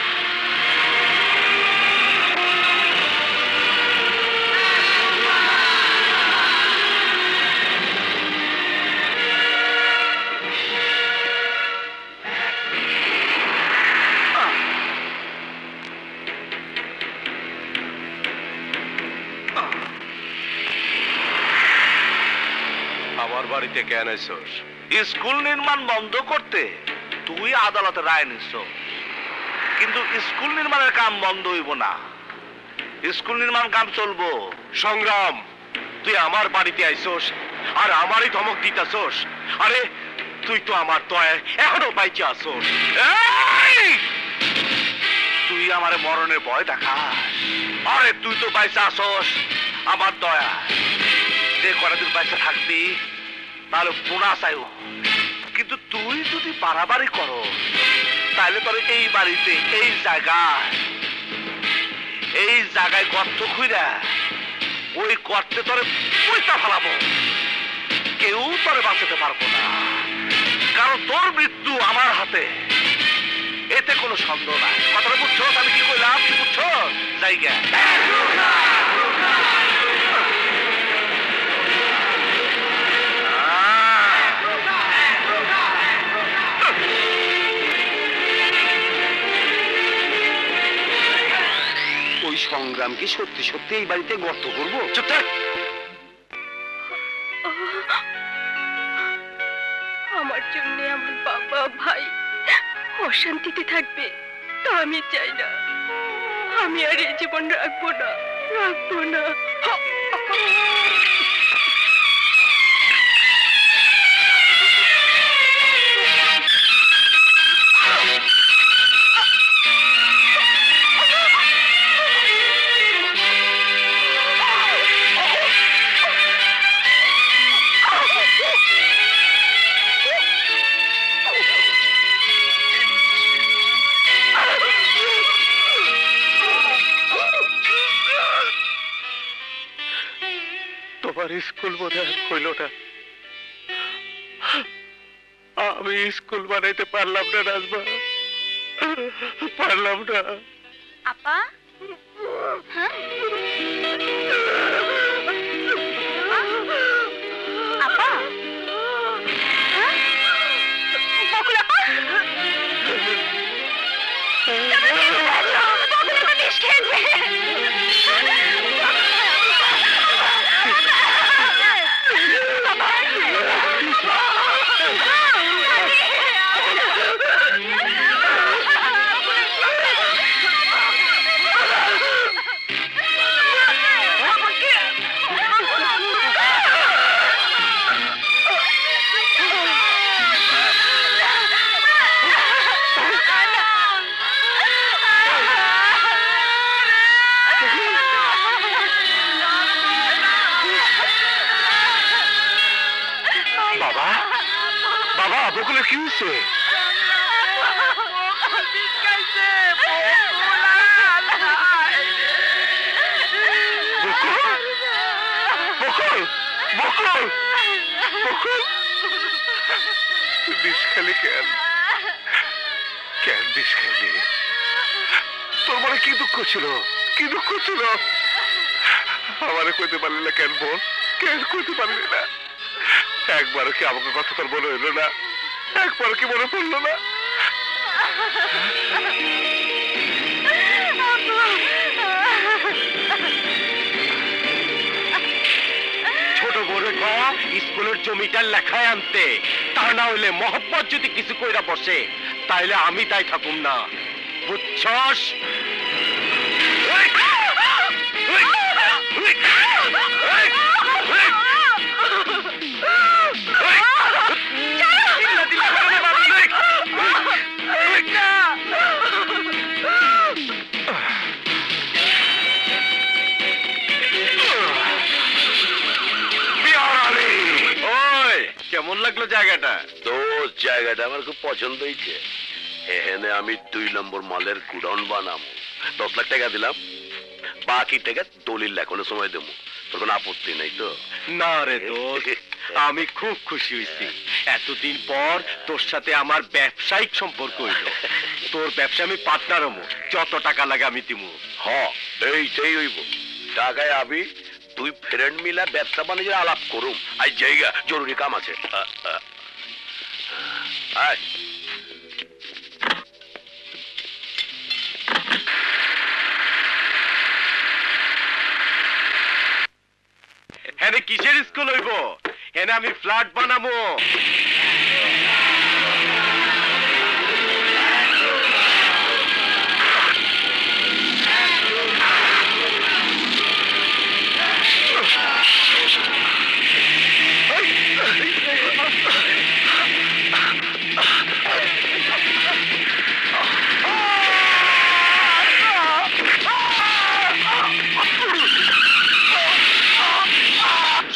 আমার বাড়িতে কেন এসোস? স্কুল নির্মাণ বন্ধ করতে তুই আদালতে রায় নিচ্ছ, কিন্তু স্কুল নির্মাণের কাম বন্ধ হইব না, স্কুল নির্মাণ কাম চলবো। সংগ্রাম, তুই আমার বাড়িতে আইসোস আর আমারই ধমক দিতেছোস? আরে তুই তো আমার দয়ায় এখনো বাইচে আসোস। তুই আমার মরণের ভয় দেখাস? আরে তুই তো বাইচে আসোস আমার দয়া। যে কয়দিন বাইচে থাকবি তাহলে পুনা চাইও, কিন্তু তুই যদি বাড়াবাড়ি করো তাহলে তোর এই বাড়িতে এই জায়গায় গর্ত খুঁড়া ওই গর্তে তোরে পয়সা ফেলাবো। কেউ তোরে বাঁচাতে পারবো না, কারণ তোর মৃত্যু আমার হাতে, এতে কোনো সন্দেহ নাই। কথাটা বুঝছো? আমি কি কইলাম, কি বুঝছো? জায়গা ওই সংগ্রাম কি সত্যি সত্যি এই বাড়িতে গর্ত করবো? চুপ থাক। আমার জন্য আমার বাবা ভাই অশান্তিতে থাকবে, তা আমি চাই না। আমি আর এই জীবন রাখবো না, রাখবো না। তোমার স্কুল বোধ হয় হইল না। আমি স্কুল বানাইতে পারলাম না রাজমা, পারলাম না। আপা, হ্যাঁ আপা, হ্যাঁ বকুল আপা, বকুল আপা বিষ খেয়েছে। বকুলের কি হয়েছে? বিষ খেলি কেন? কেন বিষ খেলি? তোর মনে কি দুঃখ ছিল? কি দুঃখ ছিল? আমারে কইতে পারলি না কেন বোন? কেন কইতে পারলি না? একবার কি আমাকে কথা তোর মনে হইল না? একবার কি মনে পড়লো না? ছোট বড় স্কুলের জমিটা লেখায় আনতে, তা না হইলে মহব্বত যদি কিছু কইরা বসে তাইলে আমি তাই থাকুম না, বুঝছস? কেমন লাগলো জায়গাটা? তোর জায়গাটা আমার খুব পছন্দ হয়েছে। এখানে আমি 2 নম্বর মালের গুডাউন বানাবো। 10 লাখ টাকা দিলাম, বাকি টাকা দলিল লেখানোর সময় দেবো। তোর কোনো আপত্তি নেই তো? না রে দোস্ত, আমি খুব খুশি হয়েছি। এতদিন পর তোর সাথে আমার ব্যবসায়িক সম্পর্ক হইল। তোর ব্যবসা আমি পার্টনার হবো, যত টাকা লাগে আমি দিব। এইটাই হইব। টাকায় আমি 2 ফ্রেন্ড মিলা ব্যবসা বাণিজ্যের আলাপ করুম। আজ জায়গা জরুরি কাম আছে। হ্যাঁ, কিসের স্কুল হইব? হ্যাঁ, আমি ফ্ল্যাট বানাবো।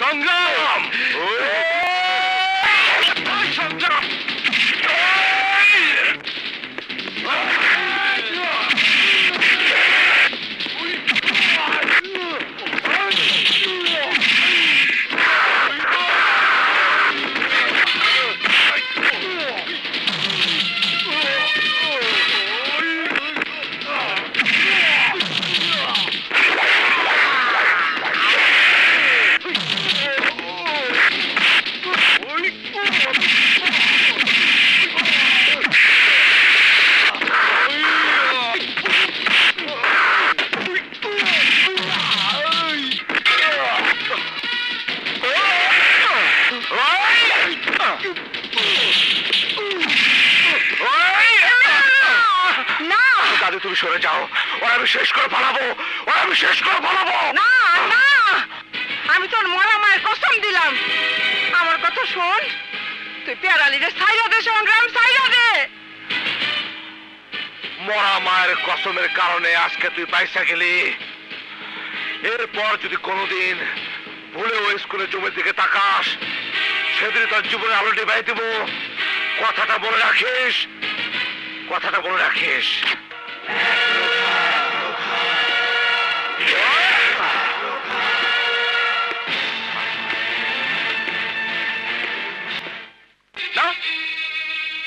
সংগ্রাম! সংগ্রাম! তুমি সরে যাও, ওরা আমি শেষ করে পালাবো, ওরা আমি শেষ করে পালাবো। না না, আমি তোর মরা মায়ের কসম দিলাম, আমার কথা শোন। তুই পেয়ারালিরে ছাইরা দে সংগ্রাম, ছাইরা দে। মরা মায়ের কসমের কারণে আজকে তুই পয়সা গেলি। এরপর যদি কোনোদিন ভুলে ওই স্কুলের জমির দিকে তাকাস, সেদিন তোর জীবনে আলো ডিবাই দেব। কথাটা বলে রাখিস, কথাটা বলে রাখিস। না,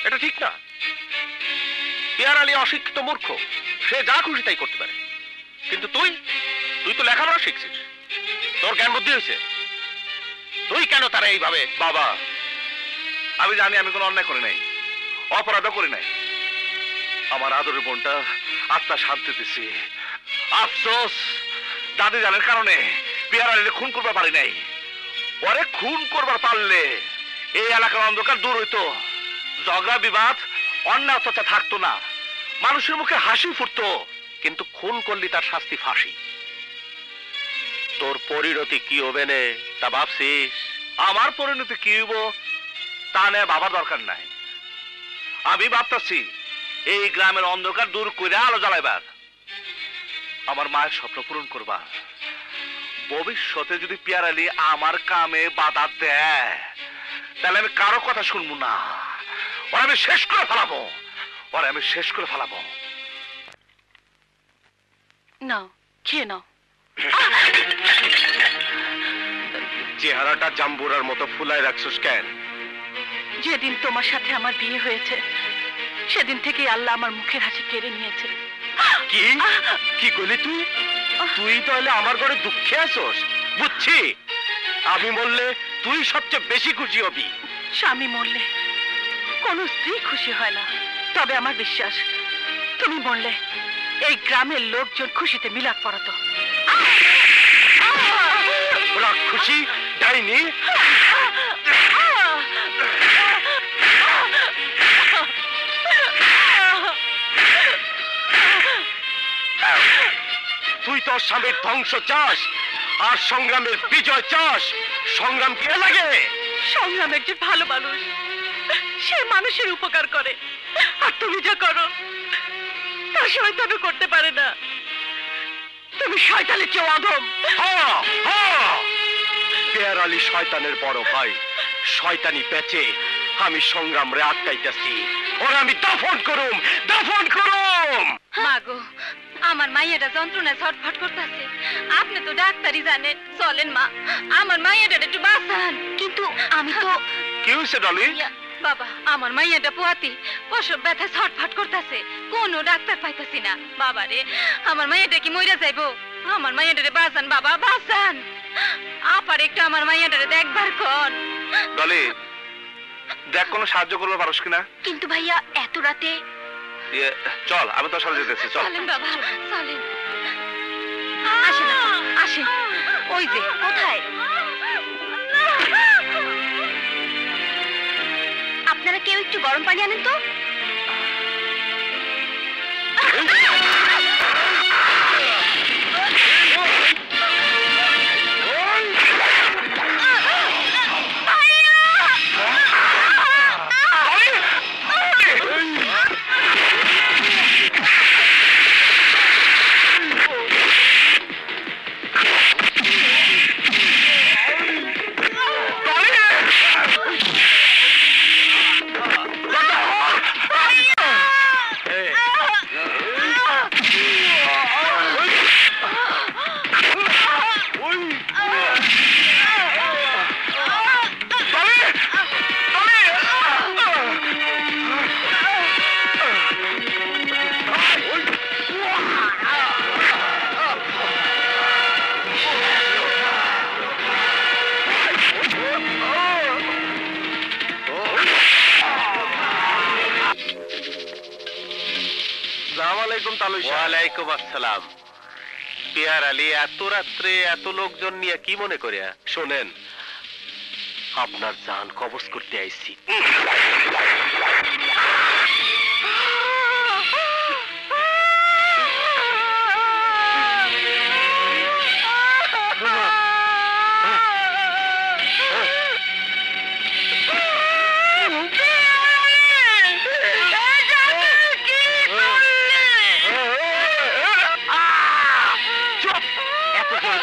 এটা ঠিক না। পিয়ার আলী অশিক্ষিত মূর্খ, সে যা খুশি তাই করতে পারে। কিন্তু তুই তো লেখাপড়া শিখছিস, তোর জ্ঞান বুদ্ধি হয়েছে, তুই কেন তারা এইভাবে? বাবা, আমি জানি আমি কোনো অন্যায় করি নাই, অপরাধও করি নাই। আমার আদরের বোনটা আত্মা শান্তি দিছি। আফসোস দাদি জানের কারণে পিয়ার আলীকে খুন করবার পারি নাই। ওরে খুন করবার পারলে এই এলাকার অন্ধকার দূর হইতো, ঝগড়া বিবাদ অন্যায় অত্যাচার থাকতো না, মানুষের মুখে হাসি ফুটতো। কিন্তু খুন করলি তার শাস্তি ফাঁসি। তোর পরিণতি কি হবে নে তা ভাবছিস? আমার পরিণতি কি হইব তা নিয়ে ভাবার দরকার নাই। আমি ভাবতেছি এই গ্রামের অন্ধকার দূর করে আলো জ্বালাইবার, আমার মায়ের স্বপ্ন পূরণ করবার। ভবিষ্যতে যদি পিয়ার আলী আমার কামে বাধা দেয়, তাহলে আমি কারো কথা শুনবো না, ওরা আমি শেষ করে ফেলাবো, ওরা আমি শেষ করে ফেলাবো। নাও, খেয়ে নাও। চেহারাটা জাম্বুরার মতো ফুলায় রাখছস কেন? যেদিন তোমার সাথে আমার বিয়ে হয়েছে সেদিন থেকেই আল্লাহ আমার মুখের হাসি কেড়ে নিয়েছে। কি কি কইলি তুই? তুই তাহলে আমার ঘরে দুঃখে আছস? বুঝছি, আমি বললে তুই সবচেয়ে বেশি খুশি হবি। স্বামী মরলে কোনো স্ত্রী খুশি হয় না, তবে আমার বিশ্বাস তুমি মরলে এই গ্রামের লোকজন খুশিতে মিলাদ পড়াতো। ওরা খুশি ডাইনি। তুই তোর স্বামীর ধ্বংস চাস আর সংগ্রামের বিজয় চাস। সংগ্রাম কে লাগে? সংগ্রাম একজন ভালো মানুষ, সে মানুষের উপকার করে, আর তুমি যা করো তা শয়তানও করতে পারে না। তুমি শয়তানের চেয়ে অধম। পেয়ার আলী শয়তানের বড় ভাই, শয়তানি পেঁচে আমি সংগ্রাম রে আটকাইতেছি। ওরা আমি দাফন করুম, দাফন করুম। মাগো, আমার মাইয়াটা যন্ত্রণায় ছটফট করতেছে। আপনি তো ডাক্তারই জানেন, চলেন মা, আমার মাইয়াটা একটু বাঁচান। কিন্তু আমি তো কি হয়েছে ডলি? বাবা, আমার মাইয়াটা পোয়াতি প্রসব ব্যথায় ছটফট করতেছে, কোনো ডাক্তার পাইতাছি না। বাবা রে, আমার মাইয়াটা কি মইরা যাইবো? আমার মাইয়াটারে বাঁচান বাবা, বাঁচান। আপার একটু আমার মাইয়াটারে দেখবার কর। ডলি, দেখ কোনো সাহায্য করবে পারস কিনা। কিন্তু ভাইয়া এত রাতে। চল, আমি তোর সাথে যেতেছি, চল। চলেন বাবা, চলেন। আসেন আসেন। ওই যে কোথায়? আপনারা কেউ একটু গরম পানি আনেন তো। ওয়ালাইকুম আসসালাম। পেয়ার আলী এত রাত্রে এত লোকজন নিয়ে কি মনে করে? শোনেন, আপনার জান কবজ করতে আইছি।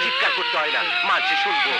চিৎকার করতে হয় না, মাঝে শুনবো।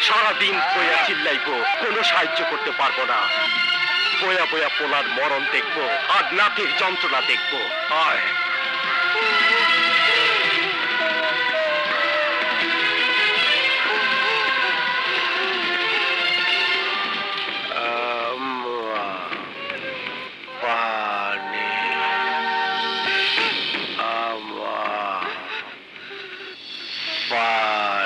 সারাদিন কইয়া চিল্লাইবো, কোনো সাহায্য করতে পারবো না। বয়া বয়া পোলার মরণ দেখবো আর নাতির যন্ত্রণা দেখবো। আয় পানি পানি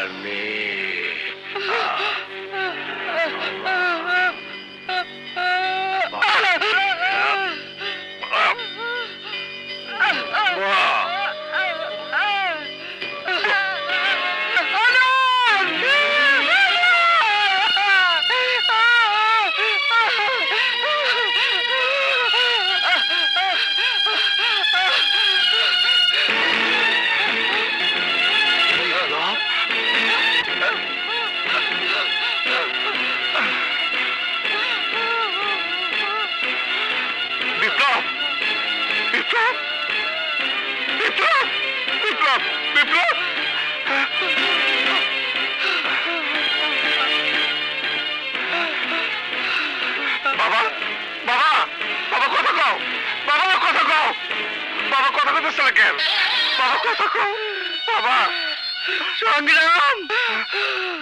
সংগ্রাম।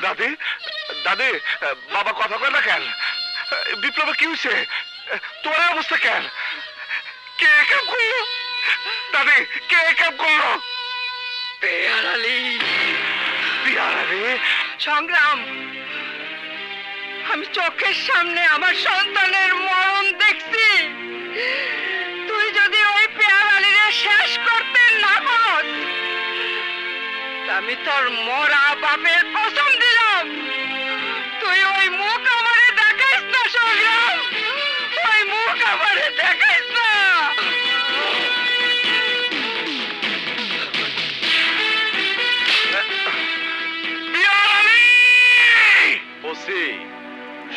দাদি দাদি বাবা কথা কয় না কেন? বিপ্লব কি হয়েছে? তোমার অবস্থা কেন? কে কাম করলো? দাদি কে কাম করলো? পেয়ার আলী। পিয়ার আলী? সংগ্রাম, আমি চোখের সামনে আমার সন্তানের মরণ দেখছি। তুই যদি ওই পেয়ার আলীরে শেষ করতে না পারস, আমি তোর মরা বাপের কসম দিলাম, তুই ওই মুখ আমারে দেখাইস না সংগ্রাম, ওই মুখ আমারে দেখাইস না।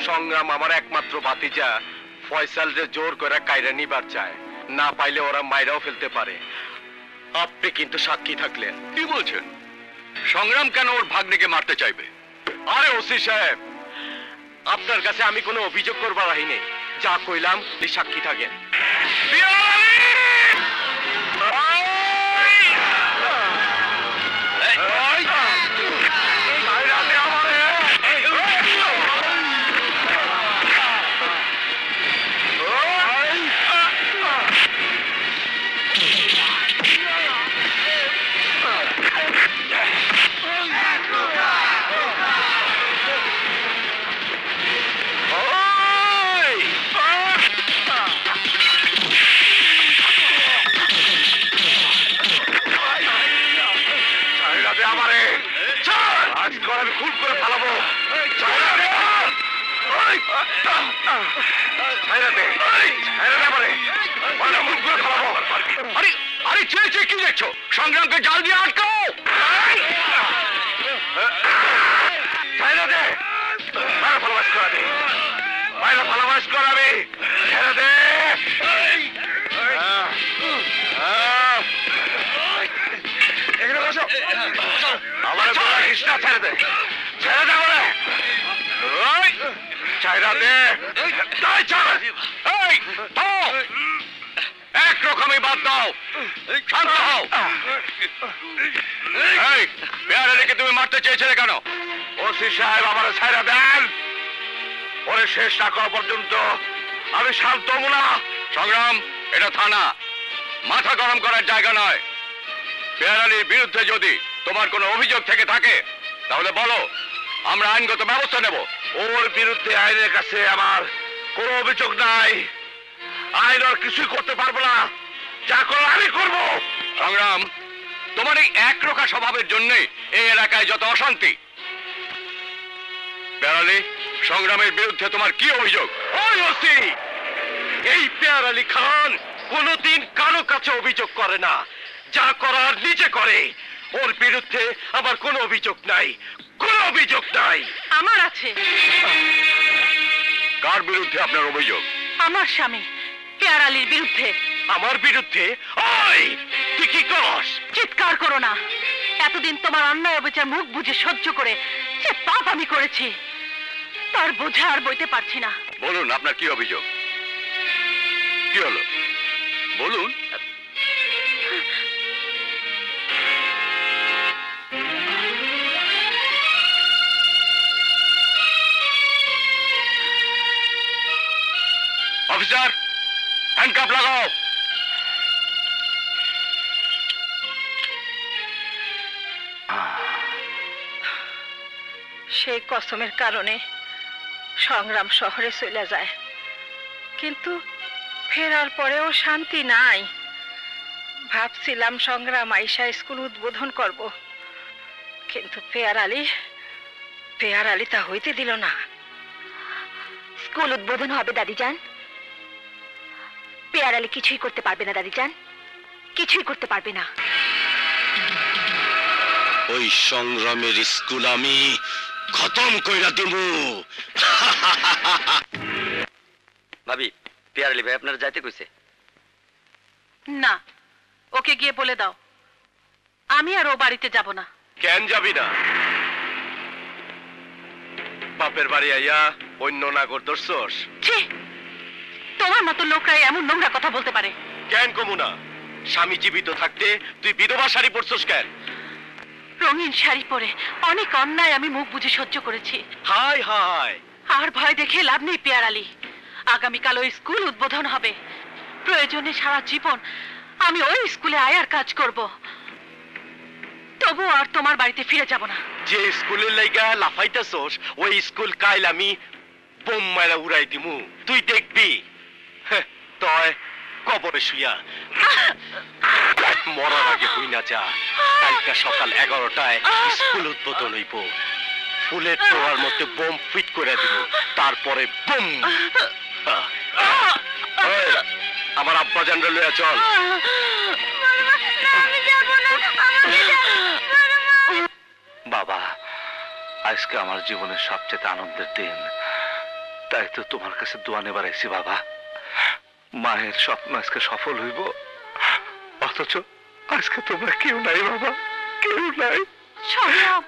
সংগ্রাম আমার একমাত্র ভাতিজা, ফয়সাল যে জোর করে কায়রা নিবার চায়, না পাইলে ওরা মাইরাও ফেলতে পারে। আপনি কিন্তু সাক্ষী থাকলেন। কি বলছেন? সংগ্রাম কেন ওর ভাগ্নেকে মারতে চাইবে? আরে ওসি সাহেব, আপনার কাছে আমি কোনো অভিযোগ করবার আইনি, যা কইলাম এই সাক্ষী থাকেন। আরে চেয়ে চেয়ে কি দেখছো? সংগ্রামকে জাল দিয়ে আটকাও। ভালোবাস করাবে, ভালোবাস করাবে, ছেড়ে দে। আমার কৃষ্ণা ছেড়ে দে, ছেড়ে দে বলে, ছাইরা দে। একরকমই বাদ দাও, শান্ত হও। পেয়ারালিকে তুমি মারতে চেয়েছিলে কেন? ওসি সাহেব আমার ছাইরা দেন, ওরে শেষ না করা পর্যন্ত আমি শান্ত হব না। সংগ্রাম, এটা থানা, মাথা গরম করার জায়গা নয়। পেয়ারালির বিরুদ্ধে যদি তোমার কোনো অভিযোগ থেকে থাকে তাহলে বলো, আমরা আইনগত ব্যবস্থা নেব। ওর বিরুদ্ধে আইনের কাছে আমার কোনো অভিযোগ নাই, আইন আর কিছুই করতে পারবো না, যা করো আমি করব। সংগ্রাম, তোমার এই একরোখা স্বভাবের জন্য এই এলাকায় যত অশান্তি। পেয়ারালি, সংগ্রামের বিরুদ্ধে তোমার কি অভিযোগ? ওই ওসি, এই পেয়ার আলী খান কোনদিন কারো কাছে অভিযোগ করে না, যা করার নিজে করে। ওর বিরুদ্ধে আমার কোনো অভিযোগ নাই, কোনো অভিযোগ নাই। আমার আছে। কার বিরুদ্ধে আপনার অভিযোগ? আমার স্বামী পেয়ার আলীর বিরুদ্ধে। আমার বিরুদ্ধে? ওই তুই কি করস? চিৎকার করো না। এতদিন তোমার অন্যায় অবিচার মুখ বুঝে সহ্য করে যে পাপ আমি করেছি, তার বোঝা আর বইতে পারছি না। বলুন, আপনার কি অভিযোগ? কি হলো বলুন। অফিসার, হ্যান্ডকাপ লাগাও। সেই কসমের কারণে সংগ্রাম শহরে চলে যায়, কিন্তু ফেরার পরেও শান্তি নাই। ভাবছিলাম সংগ্রাম আইসা স্কুল উদ্বোধন করব, কিন্তু পেয়ার আলী তা হইতে দিল না। স্কুল উদ্বোধন হবে দাদিজান, পেয়ার আলী কিছুই করতে পারবে না দাদিজান, কিছুই করতে পারবে না। ওই সংগ্রামের স্কুল আমি খতম কইরা দেব। ভাবি, পেয়ার আলী ভাই আপনারা যাইতে কইছে। না, ওকে গিয়ে বলে দাও আমি আর ও বাড়িতে যাব না। কেন যাবি না? বাপের বাড়ি আইয়া অন্য নাগর দর্শস? ছি, তোমার মতো লোকরা এমন নোংরা কথা বলতে পারে? কেন কমু না? স্বামী জীবিত থাকতে তুই বিধবা শাড়ি পরছস কেন? রঙিন শাড়ি পরে অনেক অন্যায় আমি মুখ বুজে সহ্য করেছি। হায় হায়, আর ভয় দেখে লাভ নেই পেয়ার আলী। আগামীকাল ওই স্কুল উদ্বোধন হবে, প্রয়োজনে সারা জীবন আমি ওই স্কুলে আয়ার কাজ করব, তবু আর তোমার বাড়িতে ফিরে যাব না। যে স্কুলের লাইগা লাফাইতেছস ওই স্কুল কাইল আমি বোম মারা উড়াই দিমু, তুই দেখবি। তয় কবরে শুইয়া মরার আগে হই না যা। কালকা সকাল 11টায় স্কুল উদ্বোধন হইব, ফুলের তোড়ার মধ্যে বোম ফিট করে দিব, তারপরে বুম। আমার আব্বা জানরে লইয়া চল। বাবা, আজকে আমার জীবনের সবচেয়ে আনন্দের দিন, তাই তো তোমার কাছে দোয়া নেবার আইছি বাবা। মায়ের স্বপ্ন আজকে সফল হইব, অথচ আজকে তোমরা কেউ নাই বাবা, কেউ নাই। সংগ্রাম,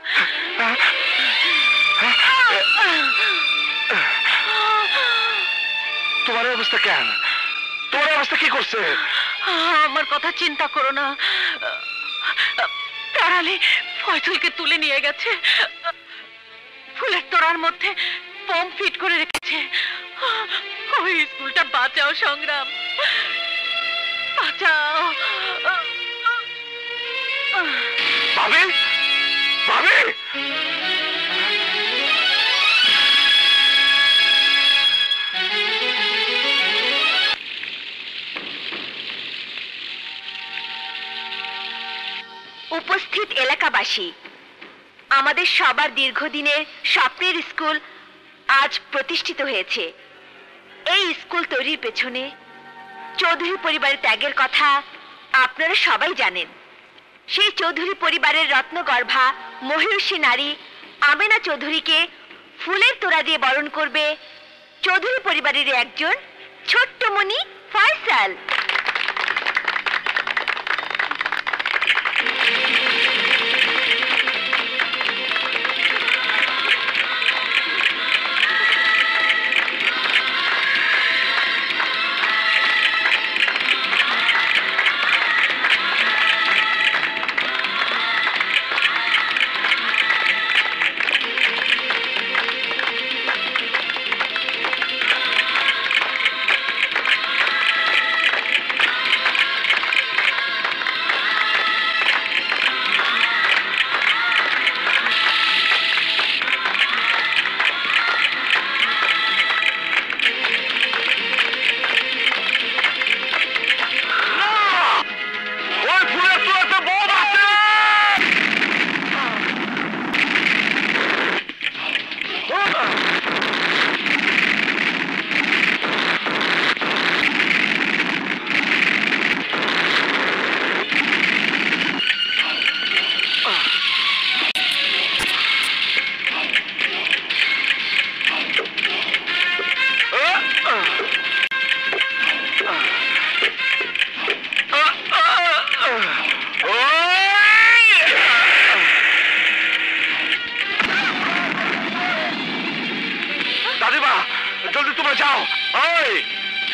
তোমার অবস্থা কেন? তোমার অবস্থা কি করছে? আমার কথা চিন্তা করো না, পেয়ার আলী ফয়জলকে তুলে নিয়ে গেছে, ফুলের তোড়ার মধ্যে বোম ফিট করে রেখেছে। ওই স্কুলটা বাঁচাও সংগ্রাম, বাঁচাও। ভাবি, ভাবি, উপস্থিত এলাকাবাসী, আমাদের সবার দীর্ঘদিনের স্বপ্নের স্কুল আজ প্রতিষ্ঠিত হয়েছে। এই স্কুল তৈরির পেছনে চৌধুরী পরিবারের ত্যাগের কথা আপনারা সবাই জানেন। সেই চৌধুরী পরিবারের রত্নগর্ভা মহিষী নারী আমেনা চৌধুরীকে ফুলের তোড়া দিয়ে বরণ করবে চৌধুরী পরিবারের একজন ছোট্ট মণি ফয়সাল।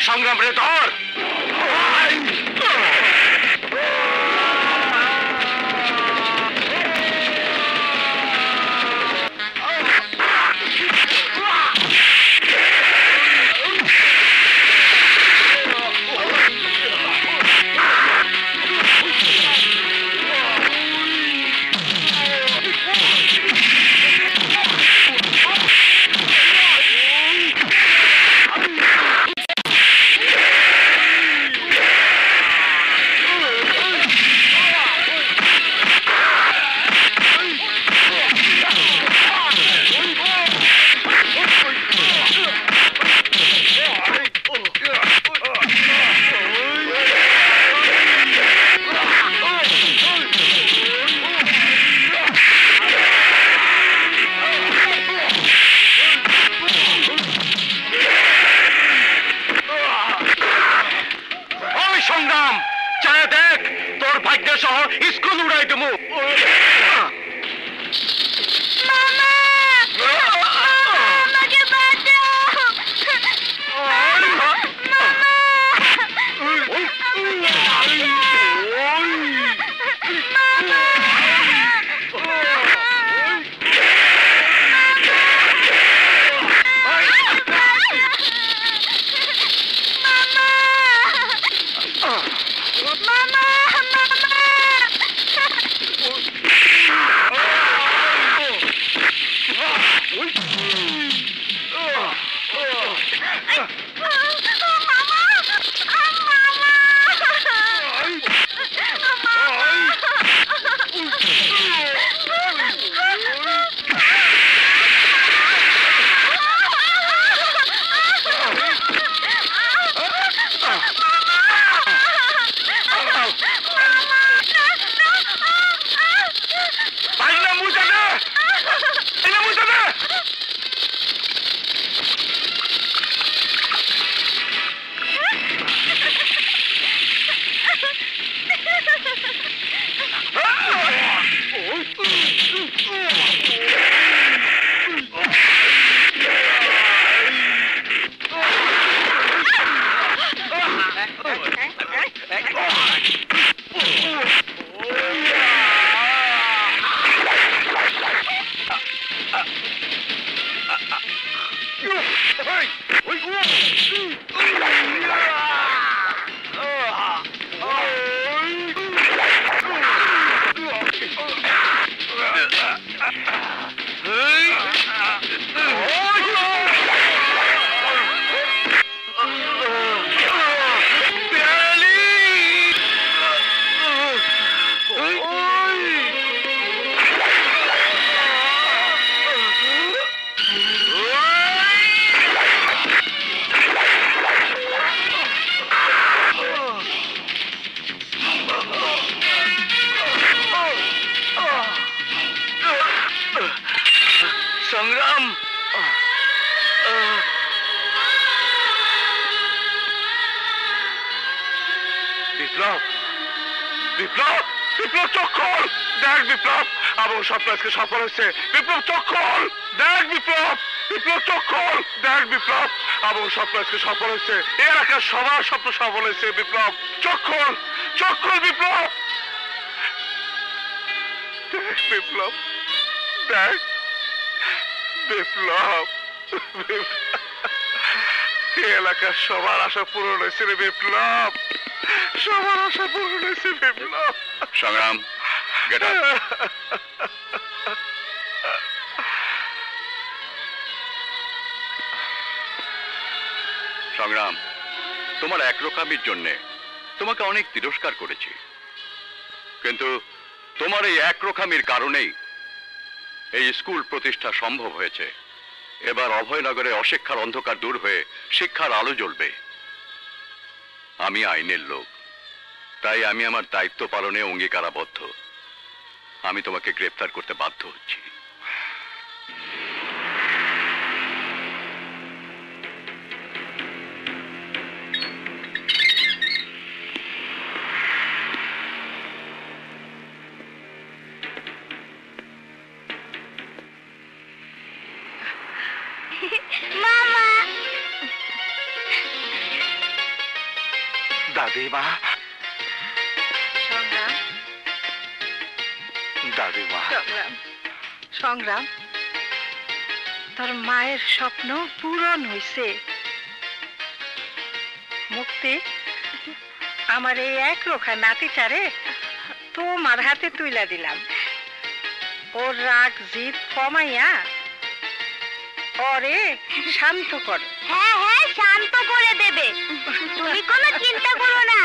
সংগ্রাম রে ধর। সংগ্রাম চায় দেখ তোর ভাগ্য সহ স্কুল উড়াই দেবো। সংগ্রাম বিপ্লব বিপ্লব বিপ্লব চক্কর দেখ বিপ্লব আমার স্বপ্ন আজকে সফল হয়েছে। বিপ্লব চক্কর দেখ বিপ্লব বিপ্লব চক্কর দেখ বিপ্লব আমার স্বপ্ন আজকে সফল হয়েছে। এর এলাকার সবার স্বপ্ন সফল হয়েছে। বিপ্লব চক্কর চক্কর বিপ্লব দেখ বিপ্লব দেখ বিপ্লব এলাকার সবার আশা পূরণ হয়েছে রে বিপ্লব, সবার আশা পূরণ হয়েছে বিপ্লব। সংগ্রাম গেট আপ। সংগ্রাম তোমার একরকমের জন্যে তোমাকে অনেক তিরস্কার করেছি, কিন্তু তোমার এই একরকমের কারণেই এই স্কুল প্রতিষ্ঠা সম্ভব হয়েছে। এবার অভয়নগরে অশিক্ষার অন্ধকার দূর হয়ে শিক্ষার আলো জ্বলবে। আমি আইনের লোক, তাই আমি আমার দায়িত্ব পালনে অঙ্গীকারাবদ্ধ। আমি তোমাকে গ্রেফতার করতে বাধ্য হচ্ছি। দাদিমা, সংগ্রাম, দাদিমা, সংগ্রাম, সংগ্রাম, তোর মায়ের স্বপ্ন পূরণ হইছে। মুক্তি, আমার এই এক রোখা নাতিটারে তোমার হাতে তুইলা দিলাম। ওর রাগ জিদ কমাইয়া ওরে শান্ত কর। হ্যাঁ হ্যাঁ, শান্ত করে দেবে, তুমি কোনো চিন্তা করো না।